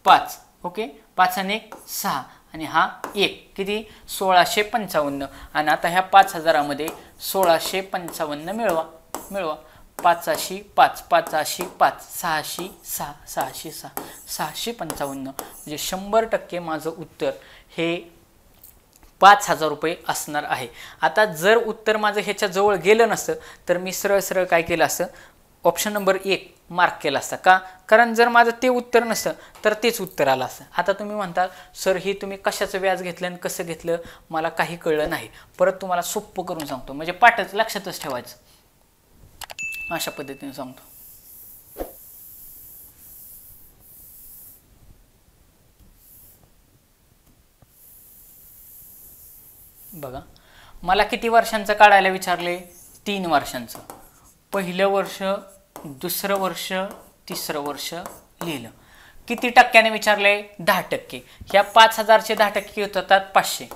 S1: 5, ओके 5 आणि 1 6 आणि हा 1 किती 1655. आणि आता ह्या 5000मध्ये 1655 मिळवा मिळवा. 5 अशी 5, 5 अशी 5, 6 अशी 6, 6 अशी 6, 655. म्हणजे 100% माझं उत्तर हे 5000 रुपये असणार आहे. आता जर उत्तर माझं ह्याच्या जवळ गेलं नसतं तर मी सरळ सरळ काय केलं असतं, ऑप्शन नंबर 1 मार्क केला असता. का? कारण जर माझं ते उत्तर नसतं तर तेच उत्तर आलं असतं. आता तुम्ही म्हणता सर हे तुम्ही कशाचं व्याज घेतलं आणि कसं घेतलं मला काही कळलं नाही. परत तुम्हाला सोपं करून सांगतो, म्हणजे पाठच लक्षातच ठेवायचं, अशा पद्धतीने सांगतो. बघा मला किती वर्षांचं काढायला विचारले, 3 वर्षांचं. पहिलं वर्ष, दुसरं वर्ष, तिसरं वर्ष लिहिलं. किती टक्क्याने विचारले 10%. ह्या 5000चे 10% होतात 500.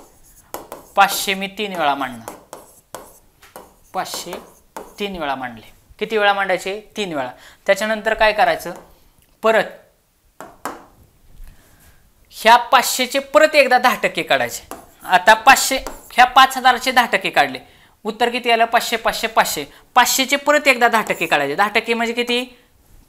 S1: 500 मी 3 वेळा मांडणार, 500 3 वेळा मांडले. किती वेळा मांडायचे 3 वेळा. त्याच्यानंतर काय करायचं, परत ह्या 500चे परत एकदा 10% काढायचे. आता 500 ह्या 5000चे 10% काढले, उत्तर किती आलं 500 500 500. 500चे परत एकदा 10% काढायचे. 10% म्हणजे किती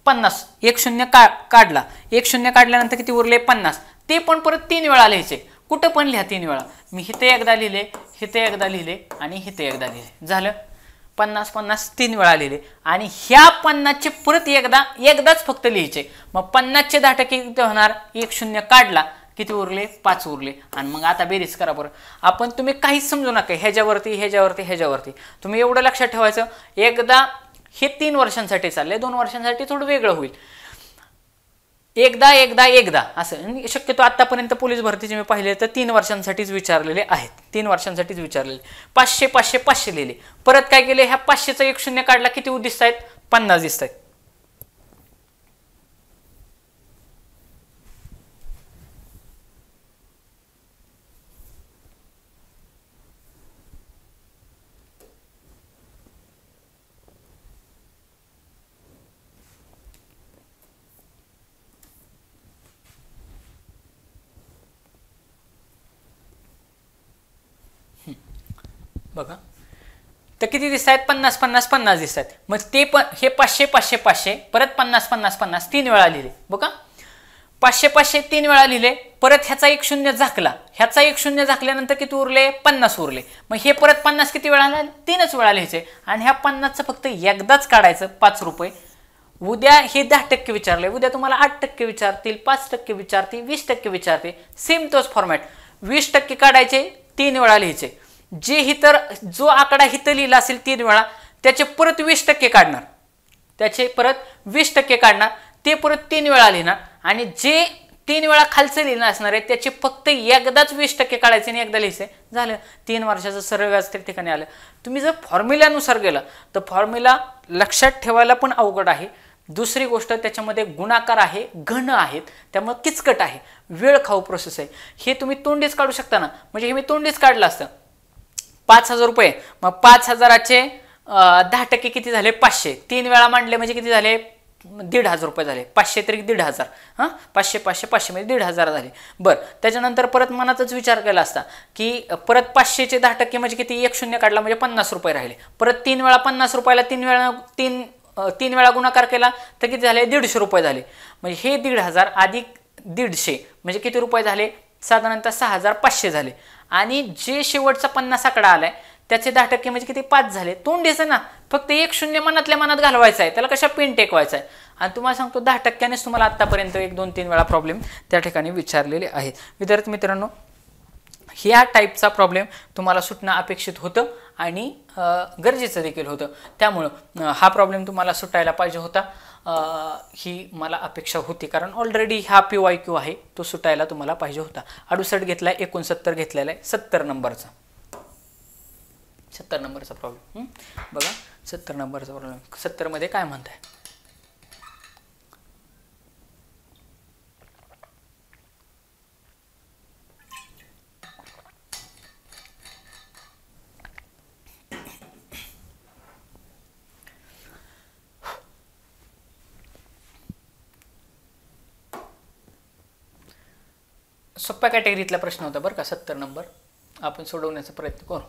S1: 50. 1 शून्य काढला, 1 शून्य काढल्यानंतर किती उरले 50. ते पण परत 3 वेळा लिहायचे. कुठं पण लिहा 3 वेळा. मी इथे एकदा लिहिले, इथे एकदा लिहिले आणि इथे एकदा लिहिले. झालं 50 50 3 वेळा लिहिले. आणि ह्या 50चे परत एकदाच फक्त लिहायचे. मग 50चे 10% किती होणार, 1 शून्य काढला, किती उरले 5 उरले. आणि मग आता बेरीज करा बरं. आपण तुम्ही काहीच समजू नका, ह्याच्यावरती ह्याच्यावरती ह्याच्यावरती. तुम्ही एवढं लक्षात ठेवायचं, एकदा हे 3 वर्षांसाठी चालले, 2 वर्षांसाठी थोडं वेगळं होईल. एकदा एकदा एकदा असं. शक्यतो आतापर्यंत पोलीस भरतीचे मी पाहिले तर 3 वर्षांसाठीच विचारलेले आहेत, 3 वर्षांसाठीच विचारलेले. 500 500 500 लिहिले. परत काय केले, ह्या 500चा 1 शून्य काढला, किती दिसत आहेत 50 दिसत आहेत. बघा तर किती दिसत आहेत 50 50 50 दिसत आहेत. मग ते पण हे 500 500 500 परत 50 50 50 3 वेळा लिहिले. बघा 500 500 3 वेळा लिहिले. परत ह्याचा 1 शून्य झाकला, ह्याचा 1 शून्य झाकल्यानंतर किती उरले 50 उरले. मग हे परत 50 किती वेळा आले 3च वेळा लिहायचे. आणि ह्या 50चं फक्त एकदाच काढायचं 5 रुपये. उद्या हे 10% विचारले, उद्या तुम्हाला 8% विचारतील, 5% विचारतील, 20% विचारते. सेम तोच फॉर्मॅट. 20% काढायचे 3 वेळा लिहायचे. जे हितर जो आकडा हिथं लिहिला असेल 3 वेळा त्याचे परत 20% काढणार, त्याचे परत 20% काढणार, ते परत 3 वेळा लिहिणार. आणि जे 3 वेळा खालचं लिहिणं असणार आहे त्याचे फक्त एकदाच 20% काढायचे आणि एकदा लिहायचे. झालं 3 वर्षाचं सरळ व्याज त्या ठिकाणी आलं. तुम्ही जर फॉर्म्युल्यानुसार गेला तर फॉर्म्युला लक्षात ठेवायला पण अवघड आहे. दुसरी गोष्ट त्याच्यामध्ये गुणाकार आहे, घन आहेत, त्यामुळे किचकट आहे, वेळ खाऊ प्रोसेस आहे. हे तुम्ही तोंडीच काढू शकता ना, म्हणजे हे मी तोंडीच काढलं असतं. 5000 रुपये, मग 5000चे 10% किती झाले 500. 3 वेळा मांडले म्हणजे किती झाले 1,500 रुपये झाले. 500 तरी 1,500. हां 500 500 500 म्हणजे 1,500 झाले. बरं त्याच्यानंतर परत मनातच विचार केला असता की परत 500चे 10% म्हणजे किती 1 शून्य काढला म्हणजे 50 रुपये राहिले. परत 3 वेळा 50 रुपयाला 3 वेळा गुणाकार केला तर किती झाले 150 रुपये झाले. म्हणजे हे 1,500 अधिक 150 म्हणजे किती रुपये झाले साधारणतः 6500 झाले. आणि जे शेवटचा 50 आकडा आलाय त्याचे 10% म्हणजे किती 5 झाले. तोंडीचं ना, फक्त 1 शून्य मनातल्या मनात घालवायचं आहे, त्याला कशा पेन टेकवायचा आहे. आणि तुम्हाला सांगतो 10%नेच तुम्हाला आतापर्यंत 1 2 3 वेळा प्रॉब्लेम त्या ठिकाणी विचारलेले आहेत. विद्यार्थी मित्रांनो, ह्या टाईपचा प्रॉब्लेम तुम्हाला सुटणं अपेक्षित होतं आणि गरजेचं देखील होतं. त्यामुळं हा प्रॉब्लेम तुम्हाला सुटायला पाहिजे होता, ही मला अपेक्षा होती. कारण ऑलरेडी हा PYQ आहे तो सुटायला तुम्हाला पाहिजे होता. 68 घेतला, 69 घेतलेला आहे, 70 नंबरचा 70 नंबरचा प्रॉब्लेम. बघा 70 नंबरचा प्रॉब्लेम 70 मध्ये काय म्हणताय. सोप्या कॅटेगरीतला प्रश्न होता बरं का, 70 नंबर. आपण सोडवण्याचा प्रयत्न करू.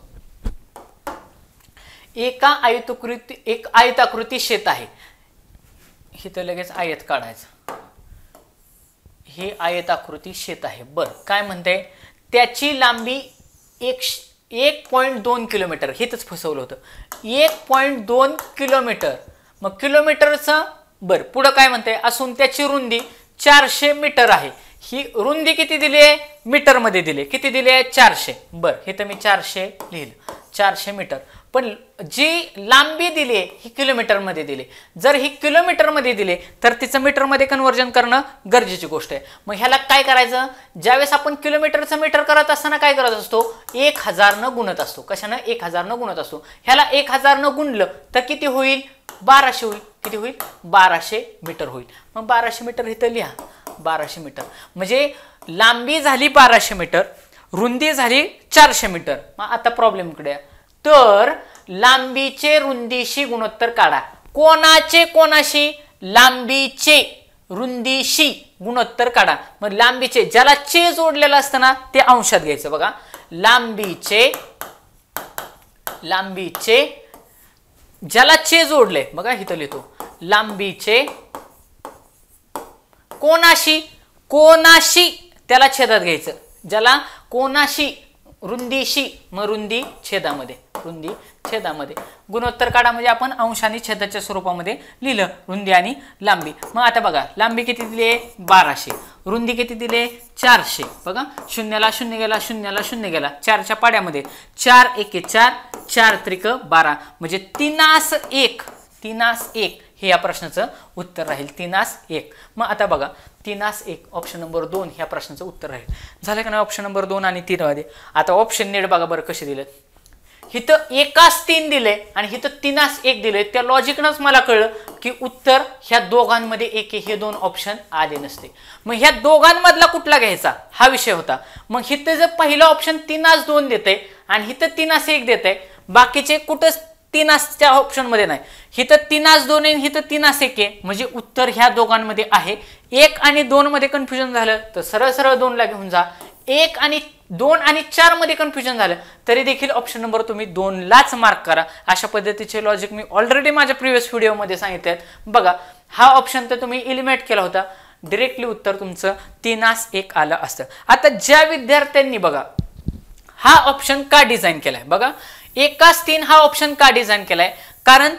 S1: एक आयताकृती शेत आहे. इथं लगेच आयत काढायचं. हे आयताकृती शेत आहे. बरं, काय म्हणते, त्याची लांबी 1.2 किलोमीटर. हेच फसवलं होतं. 1.2 किलोमीटर. मग किलोमीटरचं बरं पुढं काय म्हणते, असून त्याची रुंदी 400 मीटर आहे. ही रुंदी किती दिली आहे, मीटर मध्ये दिली. किती दिली आहे, 400. बरं, हे तर मी 400 लिहिलं, 400 मीटर. पण जी लांबी दिली आहे ही किलोमीटर मध्ये दिली. जर ही किलोमीटर मध्ये दिली तर तिचं मीटर मध्ये कन्व्हर्जन करणं गरजेची गोष्ट आहे. मग ह्याला काय करायचं, ज्यावेळेस आपण किलोमीटरचं मीटर करत असताना काय करत असतो, 1000 न गुणत असतो. कशानं, 1000 न गुणत असतो. ह्याला 1000 न गुणलं तर किती होईल, 1200 होईल. किती होईल, 1200 मीटर होईल. मग 1200 मीटर इथं लिहा, 1200 मीटर. म्हणजे लांबी झाली 1200 मीटर, रुंदी झाली 400 मीटर. मग आता प्रॉब्लेम इकडे, तर लांबीचे रुंदीशी गुणोत्तर काढा. कोणाचे कोणाशी, लांबीचे रुंदीशी गुणोत्तर काढा. मग लांबीचे, ज्याला चे जोडलेलं असतं ना ते अंशात घ्यायचं. बघा, लांबीचे ज्याला चे जोडले, बघा इथं लिहितो, लांबीचे कोणाशी त्याला छेदात घ्यायचं. ज्याला कोणाशी, रुंदीशी, मग रुंदी छेदामध्ये गुणोत्तर काढा. म्हणजे आपण अंश आणि छेदाच्या स्वरूपामध्ये लिहिलं रुंदी आणि लांबी. मग आता बघा, लांबी किती दिली आहे, 1200. रुंदी किती दिली आहे, 400. बघा, शून्याला शून्य गेला, शून्याला शून्य गेला, 4च्या पाड्यामध्ये 4 एके 4, 4 त्रिक 12. म्हणजे 3:1 हे या प्रश्नाचं उत्तर राहील. 3:1. मग आता बघा, 3:1 ऑप्शन नंबर 2 ह्या प्रश्नाचं उत्तर राहील. झालं का नाही, ऑप्शन नंबर 2 आणि 3 मध्ये. आता ऑप्शन नीट बघा बरं कसे दिलेत. इथं 1:3 दिले आणि इथं 3:1 दिले. त्या लॉजिकनंच मला कळलं की उत्तर ह्या दोघांमध्ये एक हे दोन ऑप्शन आले नसते. मग ह्या दोघांमधला कुठला घ्यायचा हा विषय होता. मग इथं जर पहिला ऑप्शन 3:2 देते आणि इथं 3:1 देते, बाकीचे कुठंच 3:च्या ऑप्शन मध्ये नाही. इथं 3:2 आणि इथं 3:1 आहे. म्हणजे उत्तर ह्या दोघांमध्ये आहे. 1 आणि 2 मध्ये कन्फ्युजन झालं तर सरळ सरळ 2 ला घेऊन जा. 1 आणि 2 आणि 4 मध्ये कन्फ्युजन झालं तरी देखील ऑप्शन नंबर तुम्ही 2 लाच मार्क करा. अशा पद्धतीचे लॉजिक मी ऑलरेडी माझ्या प्रिव्हियस व्हिडिओमध्ये सांगितले आहेत. बघा, हा ऑप्शन तर तुम्ही एलिमिनेट केला होता, डायरेक्टली उत्तर तुमचं 3:1 आलं असतं. आता ज्या विद्यार्थ्यांनी बघा हा ऑप्शन का डिझाईन केलाय, बघा 1:3 हा ऑप्शन का डिझाईन केलाय, कारण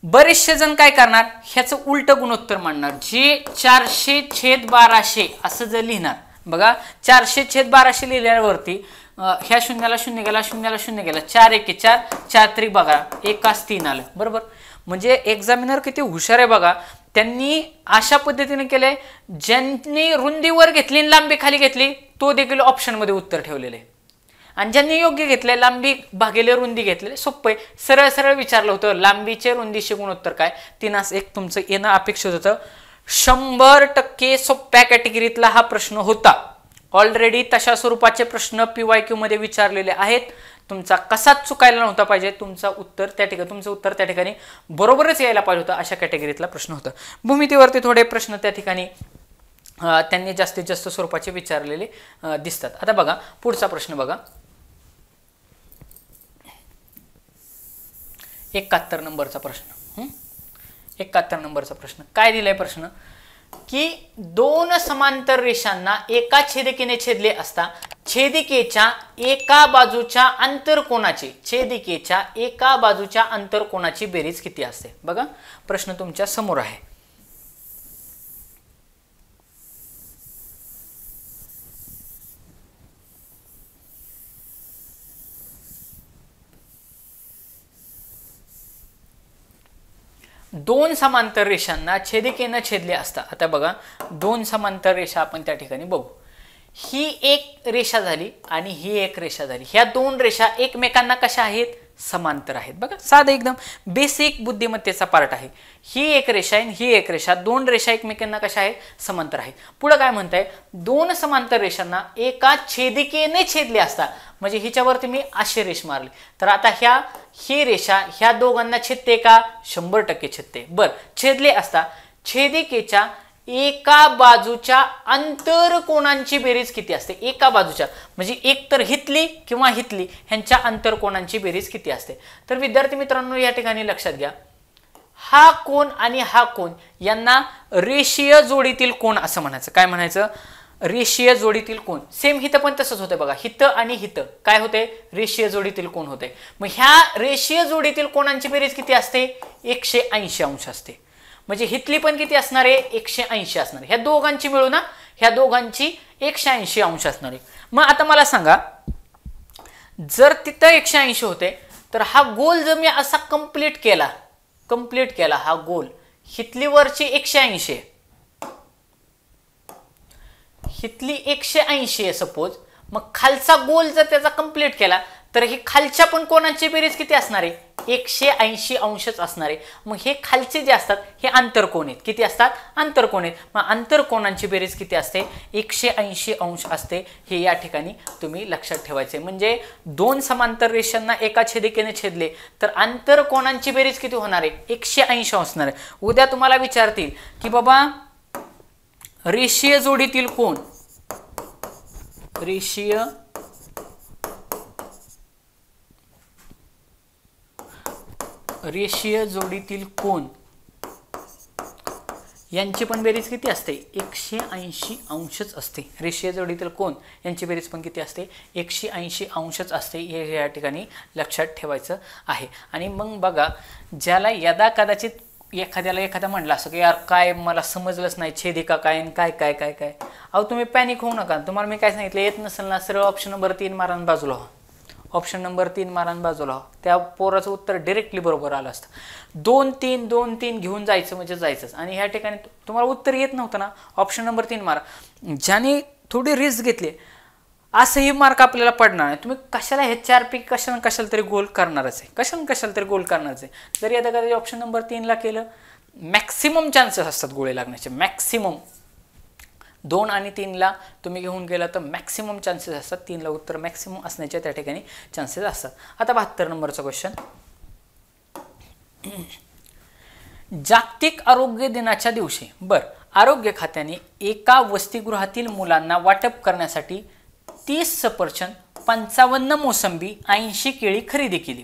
S1: बरेचसे जण काय करणार, ह्याचं उलट गुणोत्तर मांडणार. जे 400/1200 असं जर लिहिणार, बघा 400/1200 लिहिल्यावरती ह्या शून्याला शून्य गेला, शून्याला शून्य गेला, 4 एके 4, 4 त्रिक बघा 1:3 आलं. बरोबर, म्हणजे एक्झामिनर किती हुशार आहे बघा. त्यांनी अशा पद्धतीने केलंय, ज्यांनी रुंदीवर घेतली लांबी खाली घेतली तो देखील ऑप्शन मध्ये उत्तर ठेवलेले आहे. आणि ज्यांनी योग्य घेतले, लांबी भागिले रुंदी घेतले, सोपे सरळ सरळ विचारलं होतं लांबीचे रुंदीचे गुणोत्तर काय, 3:1 तुमचं येणं अपेक्षित होतं. 100% सोप्या कॅटेगरीतला हा प्रश्न होता. ऑलरेडी तशा स्वरूपाचे प्रश्न PYQ मध्ये विचारलेले आहेत. तुमचा कसाच चुकायला नव्हता पाहिजे. तुमचं उत्तर त्या ठिकाणी बरोबरच यायला पाहिजे होतं. अशा कॅटेगरीतला प्रश्न होता. भूमितीवरती थोडे प्रश्न त्या ठिकाणी त्यांनी जास्तीत जास्त स्वरूपाचे विचारलेले दिसतात. आता बघा पुढचा प्रश्न बघा, 71 नंबरचा प्रश्न. 71 नंबरचा प्रश्न काय दिलाय प्रश्न, की 2 समांतर रेषांना एका छेदिकेने छेदले असता छेदिकेच्या एका बाजूच्या अंतरकोनाची बेरीज किती असते. बघा प्रश्न तुमच्या समोर आहे. दोन समांतर रेषांना छेदिकेने छेदले असता. आता बघा 2 समांतर रेषा आपण त्या ठिकाणी बघू. ही एक रेषा झाली आणि ही एक रेषा झाली. ह्या 2 रेषा एकमेकांना कशा आहेत, समांतर आहेत. बघा साधं एकदम बेसिक बुद्धिमत्तेचा पार्ट आहे. ही एक रेषा आहे, ही एक रेषा, 2 रेषा एकमेकांना कशा आहेत, समांतर आहेत. पुढे काय म्हणताय, 2 समांतर रेषांना एका छेदिकेने छेदले असता, म्हणजे हिच्यावरती मी अशी रेष मारली तर आता ही रेषा ह्या दोघांना छेदते का, 100% छेदते. बर, छेदले असता छेदिकेच्या एका बाजूच्या अंतरकोनांची बेरीज किती असते? एका बाजूच्या म्हणजे एक तर हितली किंवा हितली ह्यांच्या अंतरकोनांची बेरीज किती असते? तर विद्यार्थी मित्रांनो या ठिकाणी लक्षात घ्या, हा कोन आणि हा कोन यांना रेषीय जोडीतील कोन असं म्हणायचं. काय म्हणायचं? रेषीय जोडीतील कोन. सेम हित पण तसंच होते बघा, हित आणि हित काय होते? रेषीय जोडीतील कोन होते. मग ह्या रेषीय जोडीतील कोनांची बेरीज किती असते? 180 अंश असते. म्हणजे हितली पण किती असणार आहे? 180 असणार. ह्या दोघांची मिळून ना, ह्या दोघांची 180 अंश असणार आहे. मग आता मला सांगा, जर तिथं 180 होते तर हा गोल जर मी असा कंप्लीट केला हा गोल, हितली वरची 180 आहे, हितली 180 आहे सपोज. मग खालचा गोल जर त्याचा कंप्लीट केला तर ही खालच्या पण कोणाची बेरीज किती असणार आहे? 180 अंशच असणार आहे. मग हे खालचे जे असतात हे आंतरकोन आहेत. किती असतात? आंतरकोन आहेत. मग आंतरकोनांची बेरीज किती असते? 180 अंश असते. हे या ठिकाणी तुम्ही लक्षात ठेवायचे. म्हणजे दोन समांतर रेषांना एका छेदिकेने छेदले तर आंतरकोनांची बेरीज किती होणार आहे? 180 असणार आहे. उद्या तुम्हाला विचारतील की बाबा रेषीय जोडीतील कोन, रेषीय जोडीतील कोन यांची पण बेरीज किती असते? 180 अंशच असते. रेषीय जोडीतील कोन यांची बेरीज पण किती असते? 180 अंशच असते. हे या ठिकाणी लक्षात ठेवायचं आहे. आणि मग बघा, ज्याला यदा कदाचित एखादा म्हणला असं की यार काय मला समजलंच नाही, छेदिका काय काय काय काय काय अहो तुम्ही पॅनिक होऊ नका. तुम्हाला मी काय सांगितलं, येत नसेल ना सरळ ऑप्शन नंबर 3 मारान बाजूला हो. ऑप्शन नंबर 3 मारान बाजूला हो. त्या पोराचं उत्तर डायरेक्टली बरोबर आलं असतं. 2-3 घेऊन जायचं म्हणजे जायचंच. आणि ह्या ठिकाणी तुम्हाला उत्तर येत नव्हतं ना, ऑप्शन नंबर 3 मारा. ज्याने थोडी रिस्क घेतली असंही मार्क आपल्याला पडणार नाही. तुम्ही कशाला हे 4 पैकी कशाला तरी गोल करणारच आहे, कशाला तरी गोल करणारच आहे. जरी आता कधी ऑप्शन नंबर 3 ला केलं, मॅक्सिमम चान्सेस असतात गोळे लागण्याचे. मॅक्सिमम 2 आणि 3 ला तुम्ही घेऊन गेला तर मॅक्सिमम चान्सेस असतात. 3 ला उत्तर मॅक्सिमम असण्याचे त्या ठिकाणी चान्सेस असतात. आता 72 नंबरचा क्वेश्चन, जागतिक आरोग्य दिनाच्या दिवशी आरोग्य खात्याने एका वसतिगृहातील मुलांना वाटप करण्यासाठी 30 सफरचंद, 55 मोसंबी, 80 केळी खरेदी केली.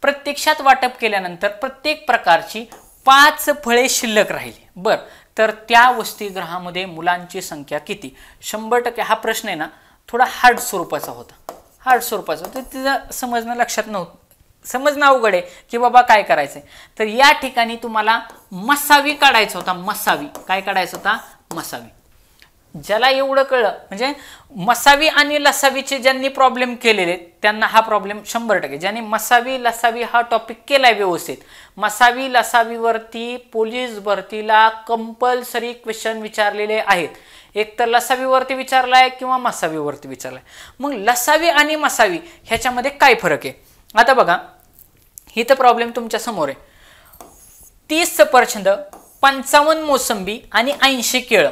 S1: प्रत्यक्षात वाटप केल्यानंतर प्रत्येक प्रकारची 5 फळे शिल्लक राहिली. तर त्या वसतिगृहामध्ये मुलांची संख्या किती? 100% हा प्रश्न आहे ना थोडा हार्ड स्वरूपाचा होता. तर तिचं समजणं लक्षात नव्हतं, समजणं अवघड आहे की बाबा काय करायचंय. तर या ठिकाणी तुम्हाला मसावी काढायचा होता. मसावी काय काढायचा होता? मसावी. ज्याला एवढं कळलं, म्हणजे मसावी आणि लसावीचे ज्यांनी प्रॉब्लेम केलेले त्यांना हा प्रॉब्लेम 100%. ज्यांनी मसावी लसावी हा टॉपिक केलाय व्यवस्थित, मसावी लसावीवरती पोलीस भरतीला कंपल्सरी क्वेश्चन विचारलेले आहेत. एक तर लसावीवरती विचारलाय किंवा मसावीवरती विचारलाय. मग लसावी आणि मसावी ह्याच्यामध्ये काय फरक आहे? आता बघा, ही तर प्रॉब्लेम तुमच्या समोर आहे. 30 सफरचंद, 55 मोसंबी आणि 80 केळं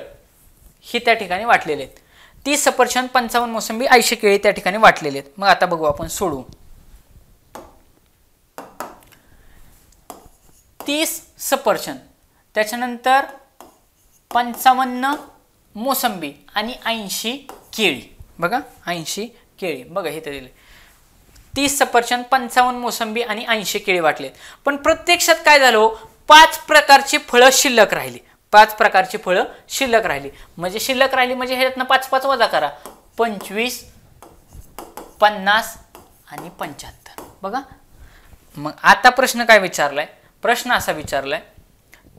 S1: ही त्या ठिकाणी वाटलेले आहेत. 30 सफरचंद, 55 मोसंबी, 80 केळी त्या ठिकाणी वाटलेले आहेत. मग आता बघू आपण सोडवू. 30 सफरचंद, त्याच्यानंतर 55 मोसंबी आणि 80 केळी. बघा 80 केळी बघा हे तर दिले. 30 सफरचंद, 55 मोसंबी आणि 80 केळी वाटलेत. पण प्रत्यक्षात काय झालं? 5 प्रकारची फळं शिल्लक राहिली. 5 प्रकारची फळं शिल्लक राहिली म्हणजे ह्यातनं 5 वजा करा. 25, 50 आणि 75. बघा मग आता प्रश्न काय विचारलाय? प्रश्न असा विचारलाय,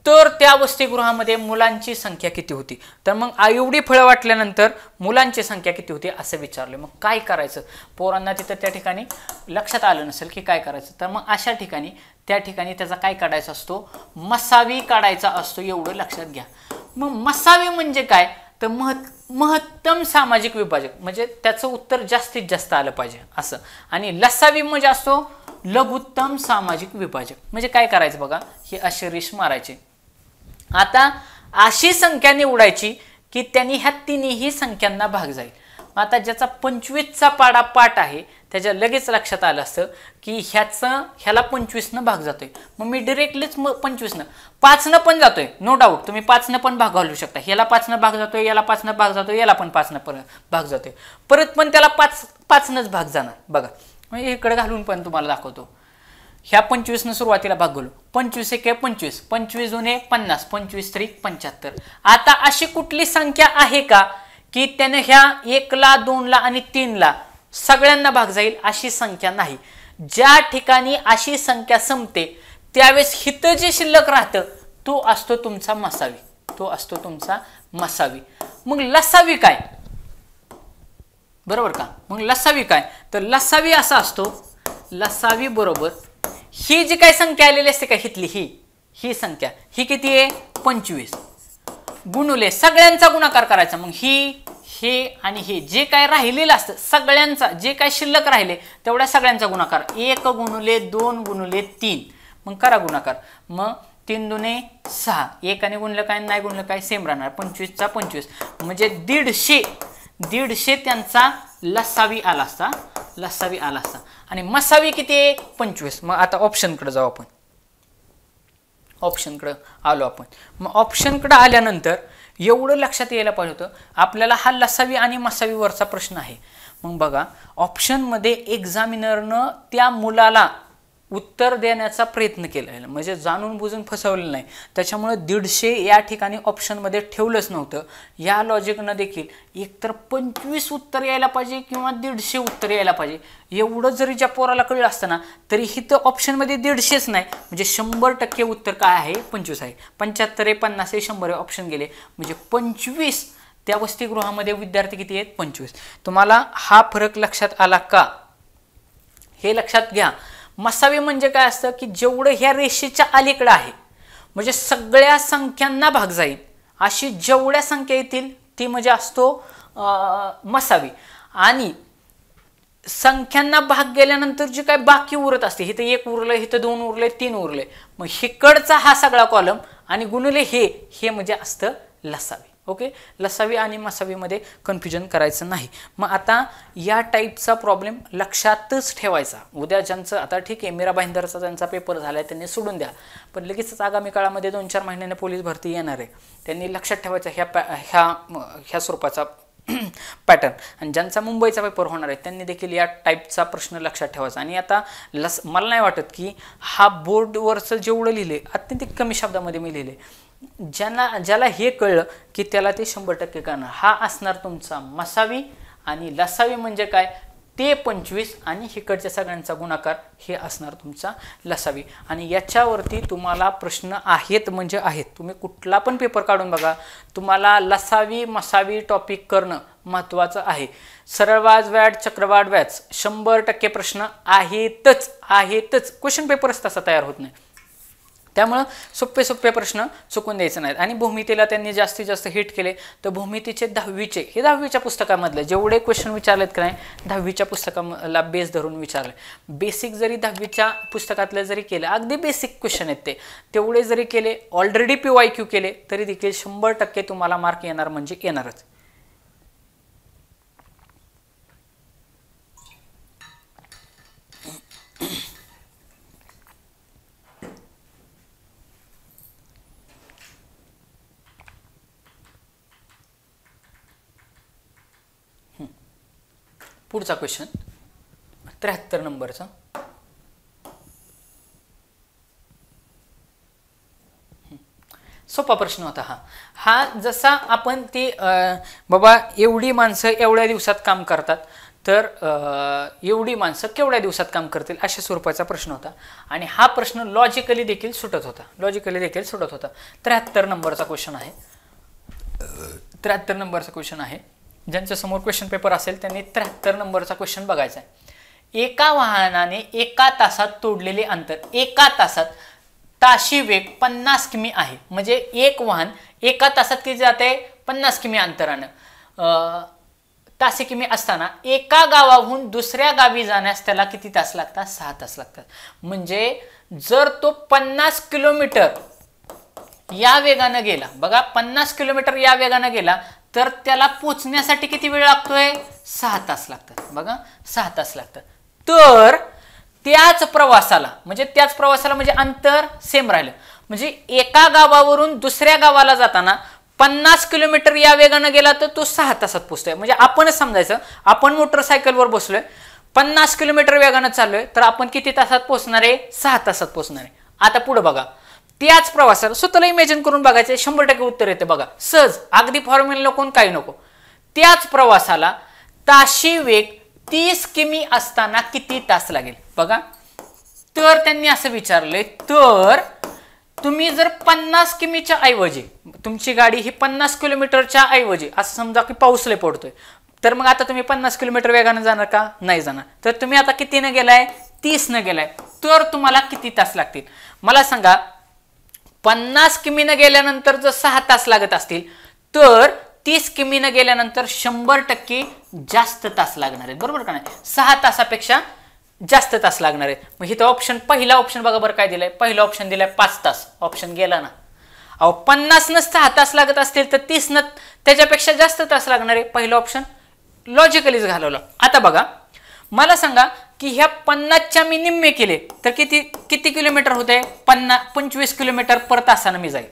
S1: तर त्या वसतिगृहामध्ये मुलांची संख्या किती होती? तर मग एवढी फळं वाटल्यानंतर मुलांची संख्या किती होती असं विचारलं. मग काय करायचं? पोरांना तिथं त्या ठिकाणी लक्षात आलं नसेल की काय करायचं. तर मग अशा ठिकाणी त्या ठिकाणी त्याचा काय काढायचा असतो? मसावी काढायचा असतो. एवढं लक्षात घ्या. मग मसावी म्हणजे काय? तर महत्तम सामाजिक विभाजक, म्हणजे त्याचं उत्तर जास्तीत जास्त आलं पाहिजे असं. आणि लसावी म्हणजे असतो लघुत्तम सामाजिक विभाजक. म्हणजे काय करायचं बघा, ही अशी रेष मारायची. आता अशी संख्या निवडायची की त्यांनी ह्या तिन्ही संख्यांना भाग जाईल. आता ज्याचा 25चा पाढा पाठ आहे त्याच्या लगेच लक्षात आलं असतं की ह्याला 25 भाग जातोय, मग मी डिरेक्टलीच 25 5 पण जातोय, नो डाऊट तुम्ही 5 पण भाग घालू शकता, ह्याला 5 भाग जातोय, याला 5 भाग जातोय, याला पण 5 भाग जातोय, परत पण त्याला 5 भाग जाणार बघा. मग इकडे घालून पण तुम्हाला दाखवतो. ह्या 25 सुरुवातीला भाग घालू, 25 एके 25, 25 दुने 50, 25 त्रिक 75. आता अशी कुठली संख्या आहे का की त्याने ह्या 1 ला 2 ला आणि 3 ला सगळ्यांना भाग जाईल? अशी संख्या नाही. ज्या ठिकाणी अशी संख्या संपते त्यावेळेस हिथं जे शिल्लक राहतं तो असतो तुमचा मसावी, तो असतो तुमचा मसावी. मग लसावी काय? बरोबर का? मग लसावी काय? तर लसावी असा असतो, लसावी बरोबर ही जी काय संख्या आलेली असते का हितली ही संख्या, ही किती आहे 25 गुणुले सगळ्यांचा गुणाकार करायचा. मग हे आणि हे जे काय राहिलेलं असतं सगळ्यांचा, जे काय शिल्लक राहिले तेवढ्या सगळ्यांचा गुणाकार 1 गुणुले 2 गुणुले 3, मग करा गुणाकार. मग 3 दुने 6, 1 आणि गुणलं काय नाही गुणलं काय सेम राहणार, 25 चा 25 म्हणजे 150 त्यांचा लसावी आला असता, लसावी आला असता. आणि मसावी किती आहे 25. मग आता ऑप्शनकडे जाऊ आपण, ऑप्शनकडे आलो आपण. मग ऑप्शनकडे आल्यानंतर एवढं लक्षात यायला पाहिजे होतं आपल्याला हा लसावी आणि मसावीवरचा प्रश्न आहे. मग बघा ऑप्शनमध्ये एक्झामिनरनं त्या मुलाला उत्तर देण्याचा प्रयत्न केलेला, म्हणजे जाणून बुजून फसवलेलं नाही. त्याच्यामुळे 150 या ठिकाणी ऑप्शनमध्ये ठेवलंच नव्हतं. या लॉजिकनं देखील एकतर 25 उत्तर यायला पाहिजे किंवा 150 उत्तर यायला पाहिजे. एवढं जरी ज्या पोराला कळलं असतं ना तरी इथं ऑप्शनमध्ये 150च नाही, म्हणजे 100% उत्तर काय आहे 25 आहे. 75 आहे 50 आहे 100 आहे ऑप्शन गेले, म्हणजे 25 त्या वसतिगृहामध्ये विद्यार्थी किती आहेत 25. तुम्हाला हा फरक लक्षात आला का हे लक्षात घ्या. मसावी म्हणजे काय असतं की जेवढं ह्या रेषेच्या अलीकडे आहे म्हणजे सगळ्या संख्यांना भाग जाईल अशी जेवढ्या संख्या येतील ती म्हणजे असतो मसावी. आणि संख्यांना भाग गेल्यानंतर जे काय बाकी उरत असते, इथं 1 उरलं, इथं 2 उरले, 3 उरले, मग हिकडचा हा सगळा कॉलम आणि गुणिले हे म्हणजे असतं लसावी. ओके, लसावी आणि मसावीमध्ये कन्फ्युजन करायचं नाही. मग आता या टाईपचा प्रॉब्लेम लक्षातच ठेवायचा. उद्या ज्यांचं आता ठीक आहे मीरा भाईंदरचा त्यांचा पेपर झाला आहे त्यांनी सोडून द्या, पण लगेचच आगामी काळामध्ये 2-4 महिन्याने पोलीस भरती येणार आहे, त्यांनी लक्षात ठेवायचं ह्या स्वरूपाचा पॅटर्न. आणि ज्यांचा मुंबईचा पेपर होणार आहे त्यांनी देखील या टाईपचा प्रश्न लक्षात ठेवायचा. आणि आता मला नाही वाटत की हा बोर्डवरचं जेवढं लिहिले अत्यंत कमी शब्दामध्ये मी लिहिले, ज्याला हे कळलं की त्याला ते 100% करणार. हा असणार तुमचा मसावी. आणि लसावी म्हणजे काय ते 25 आणि हिकडच्या सगळ्यांचा गुणाकार हे असणार तुमचा लसावी. आणि याच्यावरती तुम्हाला प्रश्न आहेत म्हणजे आहेत, तुम्ही कुठला पण पेपर काढून बघा, तुम्हाला लसावी मसावी टॉपिक करणं महत्त्वाचं आहे. सरळवाज व्याज चक्रवाढ व्याज 100% प्रश्न आहेतच. क्वेश्चन पेपरच तसा तयार होत नाही. त्यामुळं सोपे प्रश्न चुकून द्यायचे नाहीत. आणि भूमितीला त्यांनी जास्तीत जास्त हिट केले तर भूमितीचे 10वीचे हे 10वीच्या पुस्तकामधले जेवढे क्वेश्चन विचारलेत का नाही 10वीच्या पुस्तकाला बेस धरून विचारले. बेसिक जरी 10वीच्या पुस्तकातलं जरी केलं, अगदी बेसिक क्वेश्चन आहेत तेवढे जरी केले, ऑलरेडी PYQ केले तरी देखील 100% तुम्हाला मार्क येणार म्हणजे येणारच. पुढचा क्वेश्चन 73 नंबरचा. सोपा प्रश्न होता हा जसा आपण ते बाबा एवढी माणसं एवढ्या दिवसात काम करतात तर एवढी माणसं केवढ्या दिवसात काम करतील अशा स्वरूपाचा प्रश्न होता. आणि हा प्रश्न लॉजिकली देखील सुटत होता. 73 नंबरचा क्वेश्चन आहे. 73 नंबरचा क्वेश्चन आहे. ज्यांच्या समोर क्वेश्चन पेपर असेल त्यांनी 73 नंबरचा क्वेश्चन बघायचा आहे. एका वाहनाने एका तासात तोडलेले अंतर, एका तासात ताशी वेग 50 किमी आहे. म्हणजे एक वाहन एका तासात किती जाते 50 किमी अंतरानं ताशी किमी असताना एका गावाहून दुसऱ्या गावी जाण्यास त्याला किती तास लागतात 6 तास लागतात. म्हणजे जर तो 50 किलोमीटर या वेगानं गेला, बघा 50 किलोमीटर या वेगानं गेला तर त्याला पोचण्यासाठी किती वेळ लागतोय 6 तास लागतात. बघा 6 तास लागतात. तर त्याच प्रवासाला म्हणजे अंतर सेम राहिलं, म्हणजे एका गावावरून दुसऱ्या गावाला जाताना 50 किलोमीटर या वेगानं गेला तर तो 6 तासात पोहोचतोय. म्हणजे आपणच समजायचं, आपण मोटरसायकलवर बसलोय, 50 किलोमीटर वेगानं चाललोय, तर आपण किती तासात पोहोचणार आहे? 6 तासात पोहोचणार आहे. आता पुढे बघा, त्याच प्रवासाला स्वतःला इमॅजिन करून बघायचं, 100% उत्तर येते बघा सहज, अगदी फॉर्म्युला नको काही नको. त्याच प्रवासाला ताशी वेग 30 किमी असताना किती तास लागेल? बघा, तर त्यांनी असं विचारलंय, तर तुम्ही जर 50 किमीच्या ऐवजी, तुमची गाडी ही 50 किलोमीटरच्या ऐवजी, असं समजा की पाऊस लय पडतोय, तर मग आता तुम्ही 50 किलोमीटर वेगानं जाणार का? नाही जाणार. तर तुम्ही आता कितीनं गेलाय? 30 न गेलाय, तर तुम्हाला किती तास लागतील? मला सांगा, 50 किमीनं गेल्यानंतर जर 6 तास लागत असतील, तर 30 किमीनं गेल्यानंतर 100% जास्त तास लागणार आहेत, बरोबर का नाही? 6 तासापेक्षा जास्त तास लागणार आहेत. मग इथं ऑप्शन, पहिला ऑप्शन बघा बरं काय दिलंय, पहिला ऑप्शन दिलाय 5 तास, ऑप्शन गेला ना. अहो 50 न 6 तास लागत असतील तर 30 न त्याच्यापेक्षा जास्त तास लागणार आहे, पहिला ऑप्शन लॉजिकलीच घालवलं. आता बघा, मला सांगा की ह्या 50च्या मी निम्मे केले तर किती किलोमीटर होते? 25 किलोमीटर पर तासानं मी जाईल.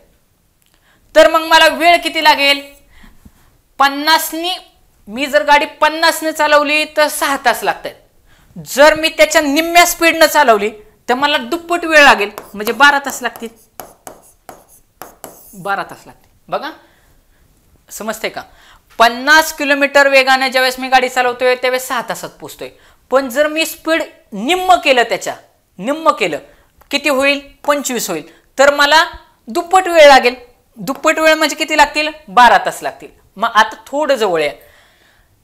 S1: तर मग मला वेळ किती लागेल? 50नी, मी जर गाडी 50ने चालवली तर 6 तास लागतात. जर मी त्याच्या निम्म्या स्पीडनं चालवली तर मला दुप्पट वेळ लागेल, म्हणजे 12 तास लागतील. 12 तास लागतील. बघा समजते का? 50 किलोमीटर वेगाने ज्यावेळेस मी गाडी चालवतोय त्यावेळेस 6 तासात पोहोचतोय. पण जर मी स्पीड निम्म केलं, त्याच्या निम्म केलं, किती होईल? 25 होईल, तर मला दुप्पट वेळ लागेल. दुप्पट वेळ म्हणजे किती लागतील? 12 तास लागतील. मग आता थोडं जवळ आहे,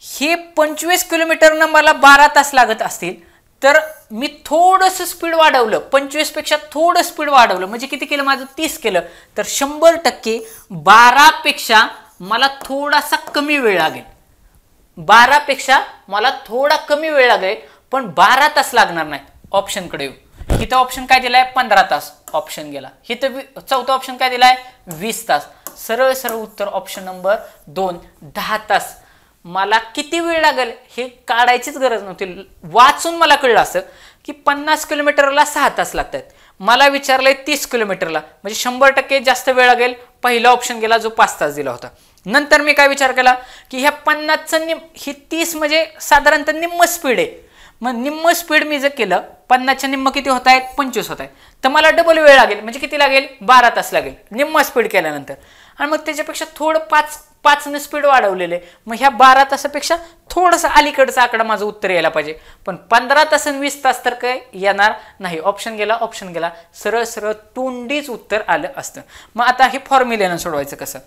S1: हे 25 किलोमीटरनं मला 12 तास लागत असतील, तर मी थोडंसं स्पीड वाढवलं, 25 पेक्षा थोडं स्पीड वाढवलं, म्हणजे किती केलं माझं? 30 केलं, तर 100% 12 पेक्षा मला थोडासा कमी वेळ लागेल. 12 पेक्षा मला थोडा कमी वेळ लागेल, पण 12 तास लागणार नाही. ऑप्शनकडे येऊ. इथं ऑप्शन काय दिलाय? 15 तास, ऑप्शन गेला. इथं चौथा ऑप्शन काय दिलाय? 20 तास. सरळ सरळ उत्तर ऑप्शन नंबर 2, 10 तास. मला किती वेळ लागेल हे काढायचीच गरज नव्हती, वाचून मला कळलं असं की 50 किलोमीटरला 6 तास लागतात. मला विचारलंय 30 किलोमीटरला, म्हणजे 100% जास्त वेळ लागेल. पहिला ऑप्शन गेला जो 5 तास दिला होता. नंतर मी काय विचार केला की ह्या 50चं ही 30 म्हणजे साधारणतः निम्म स्पीड आहे. मग निम्म स्पीड मी जर केलं, 50च्या निम्म किती होत आहेत? 25 होत आहेत, तर मला डबल वेळ लागेल, म्हणजे किती लागेल? 12 तास लागेल निम्म स्पीड केल्यानंतर. आणि मग त्याच्यापेक्षा थोडं 5ने स्पीड वाढवलेले, मग ह्या 12 तासापेक्षा थोडंसं अलीकडचा आकडा माझं उत्तर यायला पाहिजे. पण 15 तास आणि 20 तास तर काय येणार नाही. ऑप्शन गेला, ऑप्शन गेला, सरळ सरळ तोंडीच उत्तर आलं असतं. मग आता हे फॉर्म्युल्यानं सोडवायचं कसं?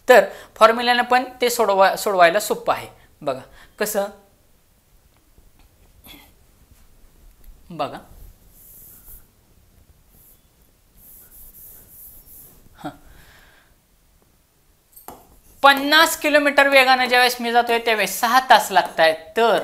S1: तर फॉर्म्युल्यानं पण ते सोडवायला सोपं आहे. बघा कसं, बघा 50 किलोमीटर वेगाने ज्यावेळेस मी जातोय त्यावेळेस 6 तास लागत आहेत, तर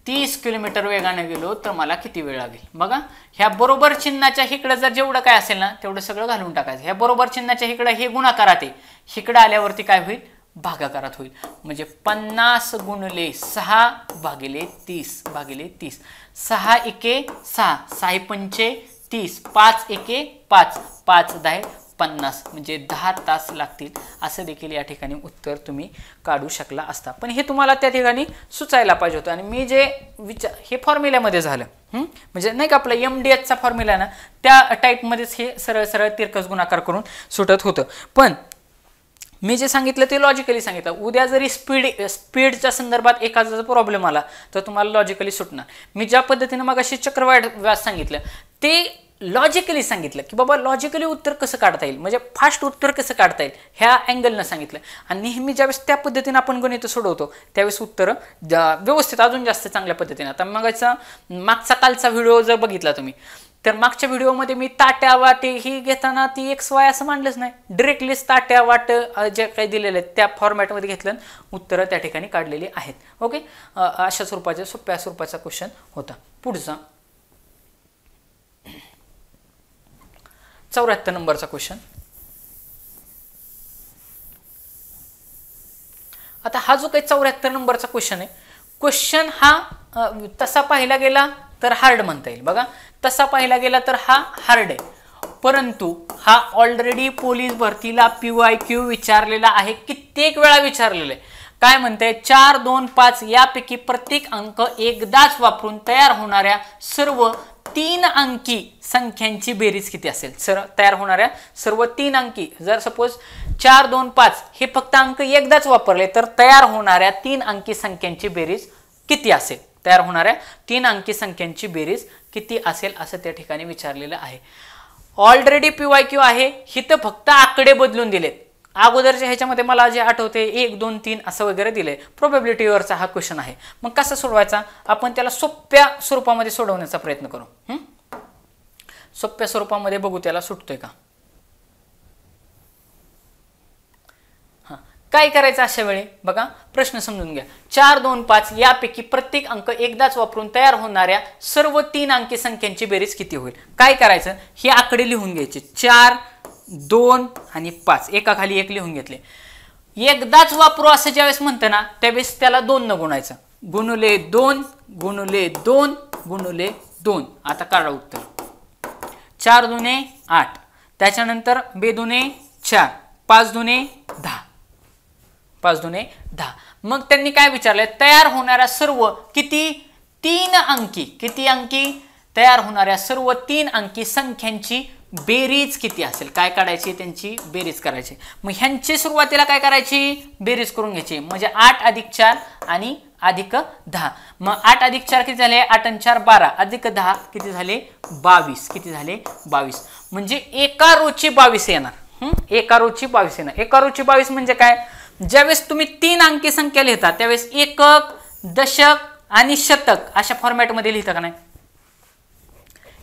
S1: 30 किलोमीटर वेगाने गेलो तर मला किती वेळ लागेल? बघा, ह्या बरोबर चिन्हाच्या इकडे जर जेवढं काय असेल ना तेवढं सगळं घालून टाकायचं. ह्या बरोबर चिन्हाच्या इकडे हे गुणाकारात आहे, इकडे आल्यावरती काय होईल? भागाकारात होईल. म्हणजे 50 गुणिले 6 भागिले 30 भागिले 30. 6 एके 6, 6 पंचे 30, 5 एके 5, 5 10 50, म्हणजे 10 तास लागतील. असं देखील या ठिकाणी उत्तर तुम्ही काढू शकला असता. पण हे तुम्हाला त्या ठिकाणी सुचायला पाहिजे होतं. आणि मी जे हे फॉर्म्युल्यामध्ये झालं, म्हणजे नाही का आपलं MDHचा फॉर्म्युला ना, त्या टाईपमध्येच हे सरळ सरळ तिरकस गुणाकार करून सुटत होतं. पण मी जे सांगितलं ते लॉजिकली सांगितलं. उद्या जरी स्पीडच्या संदर्भात एखादा प्रॉब्लेम आला तर तुम्हाला लॉजिकली सुटणार. मी ज्या पद्धतीने मग अशी चक्रवाढ व्यास सांगितलं ते लॉजिकली सांगितलं की बाबा लॉजिकली उत्तर कसं काढता येईल, म्हणजे फास्ट उत्तर कसं काढता येईल ह्या अँगलनं सांगितलं. आणि नेहमी ज्यावेळेस त्या पद्धतीने आपण गणित सोडवतो त्यावेळेस उत्तर व्यवस्थित अजून जास्त चांगल्या पद्धतीने. आता मागचा कालचा व्हिडिओ जर बघितला तुम्ही, तर मागच्या व्हिडिओमध्ये मी ताट्या वाटे ही घेताना ती XY असं मांडलंच नाही, डिरेक्टलीच ताट्या वाट जे काही दिलेले आहेत त्या फॉर्मॅटमध्ये घेतलं, उत्तरं त्या ठिकाणी काढलेली आहेत. ओके, अशा स्वरूपाच्या सोप्या स्वरूपाचा क्वेश्चन होता. पुढचा 74 नंबरचा क्वेश्चन. आता हा जो काही 74 नंबरचा क्वेश्चन आहे, क्वेश्चन हा तसा पाहिला गेला तर हार्ड म्हणता येईल बघा, तसा पाहिला गेला तर हा हार्ड आहे, परंतु हा ऑलरेडी पोलीस भरतीला PYQ विचारलेला आहे, कित्येक वेळा विचारलेला आहे. काय म्हणते, 4, 2, 5 यापैकी प्रत्येक अंक एकदाच वापरून तयार होणाऱ्या सर्व 3 अंकी संख्यांची बेरीज किती असेल. तयार होणाऱ्या सर्व 3 अंकी, जर सपोज 4, 2, 5 हे फक्त अंक एकदाच वापरले तर तयार होणाऱ्या 3 अंकी संख्यांची बेरीज किती असेल, तयार होणाऱ्या 3 अंकी संख्यांची बेरीज किती असेल असं त्या ठिकाणी विचारलेलं आहे. ऑलरेडी PYQ आहे, हिथं फक्त आकडे बदलून दिलेत. अगोदरच्या ह्याच्यामध्ये मला जे आठवते 1, 2, 3 असं वगैरे दिले. प्रोबॅबिलिटीवरचा हा क्वेश्चन आहे. मग कसा सोडवायचा, आपण त्याला सोप्या स्वरूपामध्ये सोडवण्याचा प्रयत्न करू. सोप्या स्वरूपामध्ये बघू त्याला सुटतोय का. काय करायचं अशा वेळी बघा, प्रश्न समजून घ्या. 4, 2, 5 यापैकी प्रत्येक अंक एकदाच वापरून तयार होणाऱ्या सर्व 3 अंकी संख्यांची बेरीज किती होईल. काय करायचं, हे आकडे लिहून घ्यायचे. 4, 2 आणि 5 एकाखाली एक लिहून घेतले. एकदाच वापरू असं ज्यावेळेस म्हणतं ना त्यावेळेस त्याला 2 न गुणायचं. गुणुले 2 गुणुले 2 गुणुले 2. आता काढा उत्तर. 4 दुने 8, त्याच्यानंतर 2 दुने 4, 5 दुने 10, 5 दुने 10. मग त्यांनी काय विचारले, तयार होणाऱ्या सर्व किती 3 अंकी, किती अंकी तयार होणाऱ्या सर्व 3 अंकी संख्यांची बेरीज किती असेल. काय काढायची, त्यांची बेरीज करायची. मग ह्यांची सुरुवातीला काय करायची, बेरीज करून घ्यायची. म्हणजे 8 अधिक 4 आणि अधिक 10. मग 8 अधिक 4 किती झाले, 8 आणि 4 12 अधिक 10 किती झाले 22. किती झाले 22. म्हणजे एका रोची 22 येणार. एका रोची 22 येणार. एका रोची 22 म्हणजे काय, ज्यावेळेस तुम्ही 3 अंकी संख्या लिहिता त्यावेळेस एकक, दशक आणि शतक अशा फॉर्मॅटमध्ये लिहिता का नाही.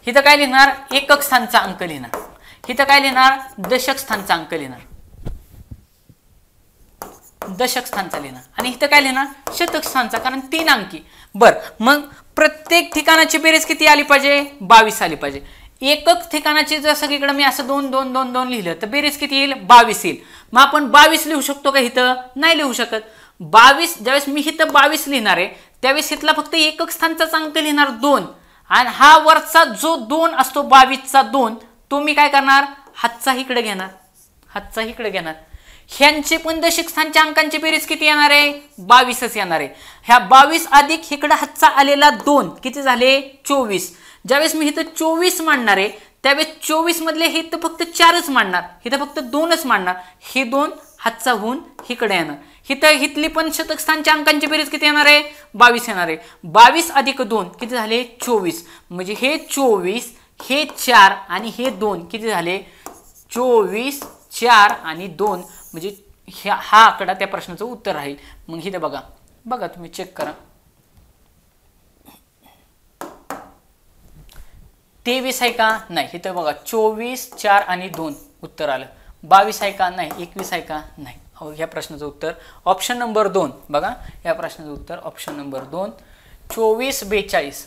S1: इथं काय लिहिणार, एकक स्थानचा अंक लिहिणार. इथं काय लिहिणार, दशक स्थानचा अंक लिहिणार, दशक स्थानचा लिहिणार. आणि इथं काय लिहिणार, शतक स्थानचा, कारण 3 अंकी. बर, मग प्रत्येक ठिकाणाची बेरीज किती आली पाहिजे, 22 आली पाहिजे. एकक ठिकाणाची जर सगळीकडे मी असं 2 2 2 2 लिहिलं तर बेरीज किती येईल, 22 येईल. मग आपण 22 लिहू शकतो का, इथं नाही लिहू शकत. 22 ज्यावेळेस मी इथं 22 लिहिणार आहे त्यावेळेस इथला फक्त एकक स्थानचाच अंक लिहिणार 2, आणि हा वरचा जो 2 असतो 22चा 2 तो मी काय करणार, हातचा इकडे घेणार, हातचा इकडे घेणार. ह्यांचे पण दशक स्थानच्या अंकांची बेरीज किती येणार आहे, 22च येणार आहे. ह्या 22 अधिक इकडे हातचा आलेला 2 किती झाले 24. ज्यावेळेस मी इथं 24 मांडणार आहे त्यावेळेस 24 मधले हे तर फक्त 4च मांडणार, इथं फक्त 2च मांडणार. हे 2 हातचा होऊन इकडे येणार. हितली पण शतक स्थानच्या अंकांची बेरीज किती येणार आहे, 22 येणार आहे. 22 अधिक 2 किती झाले 24. म्हणजे हे 24, हे 4 आणि हे 2 किती झाले 24, 4 आणि 2. म्हणजे हा आकडा त्या प्रश्नाचं उत्तर राहील. मग इथे बघा, बघा तुम्ही चेक करा. 23 आहे का, नाही. इथं बघा 24, 4 आणि 2 उत्तर आलं. 22 आहे का, नाही. 21 आहे का, नाही. ह्या प्रश्नाचं उत्तर ऑप्शन नंबर 2. बघा या प्रश्नाचं उत्तर ऑप्शन नंबर 2. 24, 42.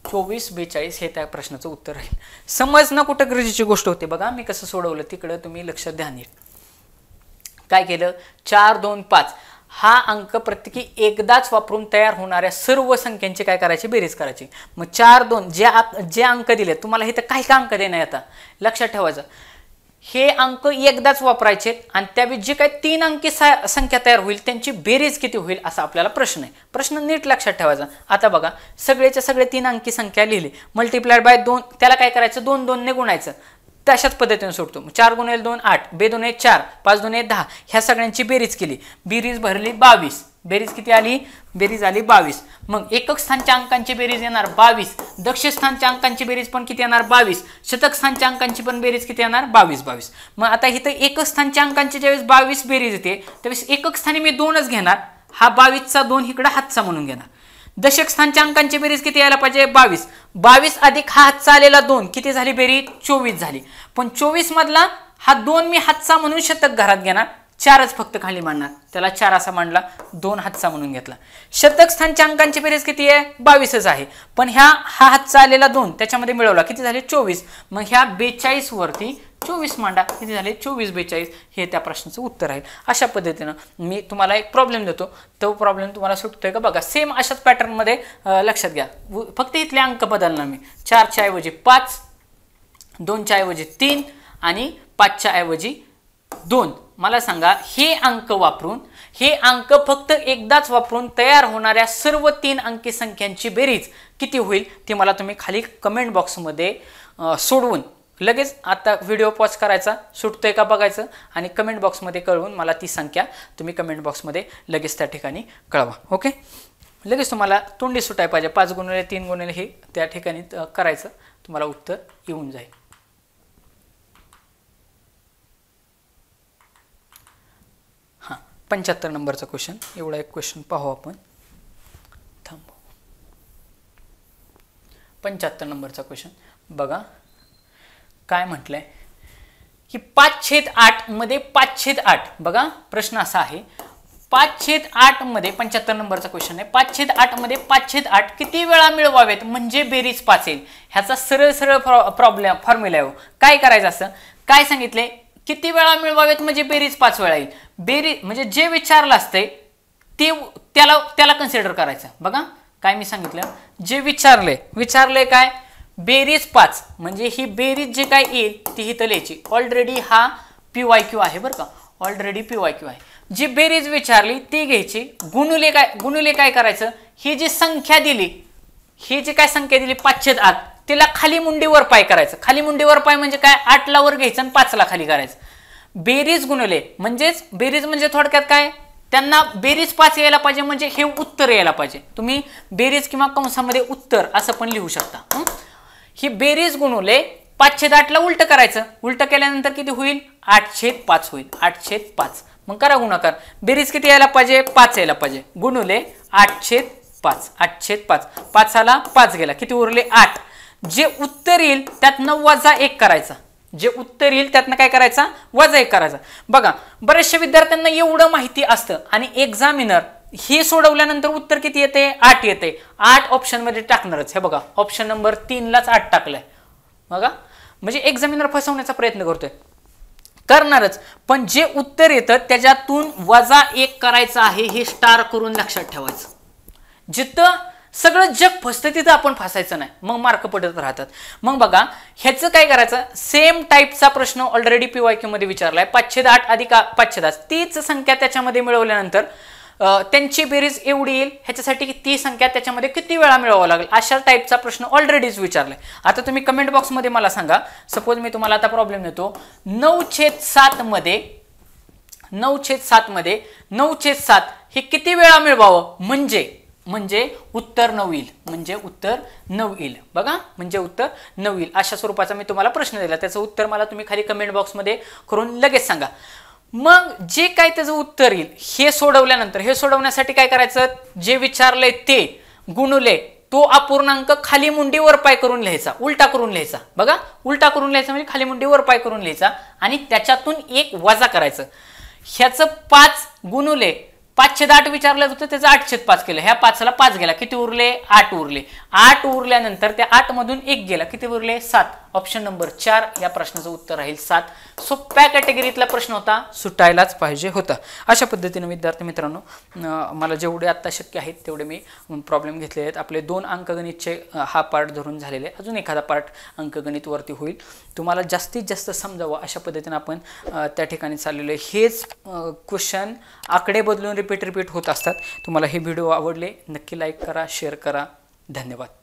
S1: 24, 42 हे त्या प्रश्नाचं उत्तर राहील. समजणं कुठं गरजेची गोष्ट होते. बघा मी कसं सोडवलं तिकडं तुम्ही लक्ष द्या नीट. काय केलं, 4, 2, 5 हा अंक प्रत्येकी एकदाच वापरून तयार होणाऱ्या सर्व संख्यांची काय करायची, बेरीज करायची. मग 4, 2 जे अंक दिले तुम्हाला इथं काही का अंक देणार आता लक्षात ठेवायचं. हे अंक एकदाच वापरायचे आणि त्यावेळी जे काही 3 अंकी संख्या तयार होईल त्यांची बेरीज किती होईल असा आपल्याला प्रश्न आहे. प्रश्न नीट लक्षात ठेवायचा. आता बघा सगळेच्या सगळे 3 अंकी संख्या लिहिली, मल्टिप्लाइड बाय 2 त्याला काय करायचं 2 2 ने गुणायचं. तशाच पद्धतीने सोडतो. 4 गुणिले 2 8, 2 दुने 4, 5 दुने 10 ह्या सगळ्यांची बेरीज केली. बेरीज भरली 22. बेरीज किती आली, बेरीज आली 22. मग एकक स्थानच्या अंकांची बेरीज येणार 22. दशक स्थानच्या अंकांची बेरीज पण किती येणार 22. शतक स्थानच्या अंकांची पण बेरीज किती येणार 22 22. मग आता इथं एकक स्थानच्या अंकांची ज्यावेळेस 22 बेरीज येते त्यावेळेस एकक स्थानी मी 2च घेणार. हा 22चा 2 इकडे हातचा म्हणून घेणार. दशक स्थानच्या अंकांची बेरीज किती यायला पाहिजे 22. 22 अधिक हा हातचा आलेला 2 किती झाली बेरीज 24 झाली. पण 24 मधला हा 2 मी हातचा म्हणून शतक घरात घेणार, 4च फक्त खाली मांडणार. त्याला 4 असा मांडला, 2 हातचा म्हणून घेतला. शतक स्थानच्या अंकांची बेरीज किती आहे 22च आहे. पण हा हातचा आलेला 2 त्याच्यामध्ये मिळवला किती झाले 24. मग ह्या 42 वरती 24 मांडा, किती झाले 24 42, हे त्या प्रश्नाचं उत्तर आहे. अशा पद्धतीनं मी तुम्हाला एक प्रॉब्लेम देतो, तो प्रॉब्लेम तुम्हाला सुटतोय का बघा. सेम अशाच पॅटर्नमध्ये लक्षात घ्या, फक्त इथले अंक बदलणार मी. 4च्या ऐवजी 5, 2च्या ऐवजी 3 आणि 5च्या ऐवजी 2. मला सांगा हे अंक वापरून, हे अंक फक्त एकदाच वापरून तयार होणाऱ्या सर्व 3 अंकी संख्यांची बेरीज किती होईल ते मला तुम्ही खाली कमेंट बॉक्समध्ये सोडवून लगेच आता व्हिडिओ पॉज करायचा, सुटतोय का बघायचं आणि कमेंट बॉक्समध्ये कळवून मला ती संख्या तुम्ही कमेंट बॉक्समध्ये लगेच त्या ठिकाणी कळवा. ओके, लगेच तुम्हाला तोंडी सुटाय पाहिजे. 5 गुणिले 3 गुणिले हे त्या ठिकाणी करायचं, तुम्हाला उत्तर येऊन जाईल. हां, 75 नंबरचा क्वेश्चन, एवढा एक क्वेश्चन पाहू आपण. थांबू. 75 नंबरचा क्वेश्चन बघा काय म्हटलंय की 5/8 मध्ये 5/8. बघा प्रश्न असा आहे, 5/8 मध्ये 75 नंबरचा क्वेश्चन आहे. 5/8 मध्ये 5/8 किती वेळा मिळवावेत म्हणजे बेरीज 5 येईल. ह्याचा सरळ सरळ फॉर्म्युला आहे. काय करायचं असं, काय सांगितले, किती वेळा मिळवावेत म्हणजे बेरीज 5 वेळा येईल. बेरीज म्हणजे जे विचारलं असते ते त्याला कन्सिडर करायचं. बघा काय मी सांगितलं, जे विचारले काय, बेरीज 5 म्हणजे ही बेरीज जे काय येईल ती इथं लिहायची. ऑलरेडी हा PYQ आहे बरं का, ऑलरेडी PYQ आहे. जी बेरीज विचारली ती घ्यायची, गुणुले काय करायचं, ही जी संख्या दिली, ही जी काय संख्या दिली 5/8, तिला खाली मुंडी वर पाय करायचं. खाली मुंडी वर पाय म्हणजे काय, 8ला वर घ्यायचं आणि 5ला खाली करायचं. बेरीज गुणुले म्हणजेच, बेरीज म्हणजे थोडक्यात काय, त्यांना बेरीज 5 यायला पाहिजे म्हणजे हे उत्तर यायला पाहिजे. तुम्ही बेरीज किंवा कंसामध्ये उत्तर असं पण लिहू शकता. ही बेरीज गुणुले 5/8ला उलट करायचं. उलट केल्यानंतर किती होईल, 8/5 होईल. 8/5 मग करा गुणाकार. बेरीज किती यायला पाहिजे, 5 यायला पाहिजे. गुणुले 8/5. 8/5, 5ला 5 गेला, किती उरले 8. जे उत्तर येईल त्यातनं -1 करायचा. जे उत्तर येईल त्यातनं काय करायचा, -1 करायचा. बघा बऱ्याचशा विद्यार्थ्यांना एवढं माहिती असतं आणि एक्झामिनर हे सोडवल्यानंतर उत्तर किती येते, 8 येते. 8 ऑप्शन मध्ये टाकणारच. हे बघा ऑप्शन नंबर 3लाच 8 टाकलाय. बघा म्हणजे एक्झामिनर फसवण्याचा प्रयत्न करतोय, करणारच. पण जे उत्तर येतं त्याच्यातून -1 करायचं आहे, हे स्टार करून लक्षात ठेवायचं. जिथं सगळं जग फसतं तिथं आपण फसायचं नाही, मग मार्क पडत राहतात. मग बघा ह्याचं काय करायचं, सेम टाईपचा प्रश्न ऑलरेडी PYQ मध्ये विचारलाय. 5/8 अधिक 5/10 तीच संख्या त्याच्यामध्ये मिळवल्यानंतर त्यांची बेरीज एवढी येईल, ह्याच्यासाठी ती संख्या त्याच्यामध्ये किती वेळा मिळवावं लागेल, अशा टाईपचा प्रश्न ऑलरेडीच विचारलाय. आता तुम्ही कमेंट बॉक्समध्ये मला सांगा, सपोज मी तुम्हाला आता प्रॉब्लेम देतो, 9/7 मध्ये 9/7 हे किती वेळा मिळवावं म्हणजे उत्तर 9 येईल. म्हणजे उत्तर 9 येईल. बघा म्हणजे उत्तर 9 येईल. अशा स्वरूपाचा मी तुम्हाला प्रश्न दिला, त्याचं उत्तर मला तुम्ही खाली कमेंट बॉक्समध्ये करून लगेच सांगा. मग जे काय त्याचं उत्तर येईल हे सोडवल्यानंतर, हे सोडवण्यासाठी काय करायचं, जे विचारलंय ते गुणुले तो अपूर्णांक खाली मुंडी वर पाय करून लिहायचा, उलटा करून लिहायचा. बघा उलटा करून लिहायचा म्हणजे खाली मुंडी वर पाय करून लिहायचा आणि त्याच्यातून 1 वजा करायचं. ह्याचं 5 गुणुले 5/8 विचारलं होतं, त्याचं 8/5 केलं. ह्या 5ला 5 गेला, किती उरले, 8 उरले. 8 उरल्यानंतर त्या 8 मधून 1 गेला, किती उरले, 7. ऑप्शन नंबर 4 या प्रश्नाचं उत्तर राहील 7. सोप्या कॅटेगरीतला प्रश्न होता, सुटायलाच पाहिजे होता. अशा पद्धतीने विद्यार्थी मित्रांनो, मला जेवढे आत्ता शक्य आहेत तेवढे मी प्रॉब्लेम घेतले आहेत. आपले 2 अंकगणितचे हा पार्ट धरून झालेले, अजून एखादा पार्ट अंकगणितवरती होईल. तुम्हाला जास्तीत जास्त समजावं अशा पद्धतीने आपण त्या ठिकाणी चाललेलो आहे. हेच क्वेश्चन आकडे बदलून रिपीट होत असतात. तुम्हाला हे व्हिडिओ आवडले नक्की लाईक करा, शेअर करा. धन्यवाद.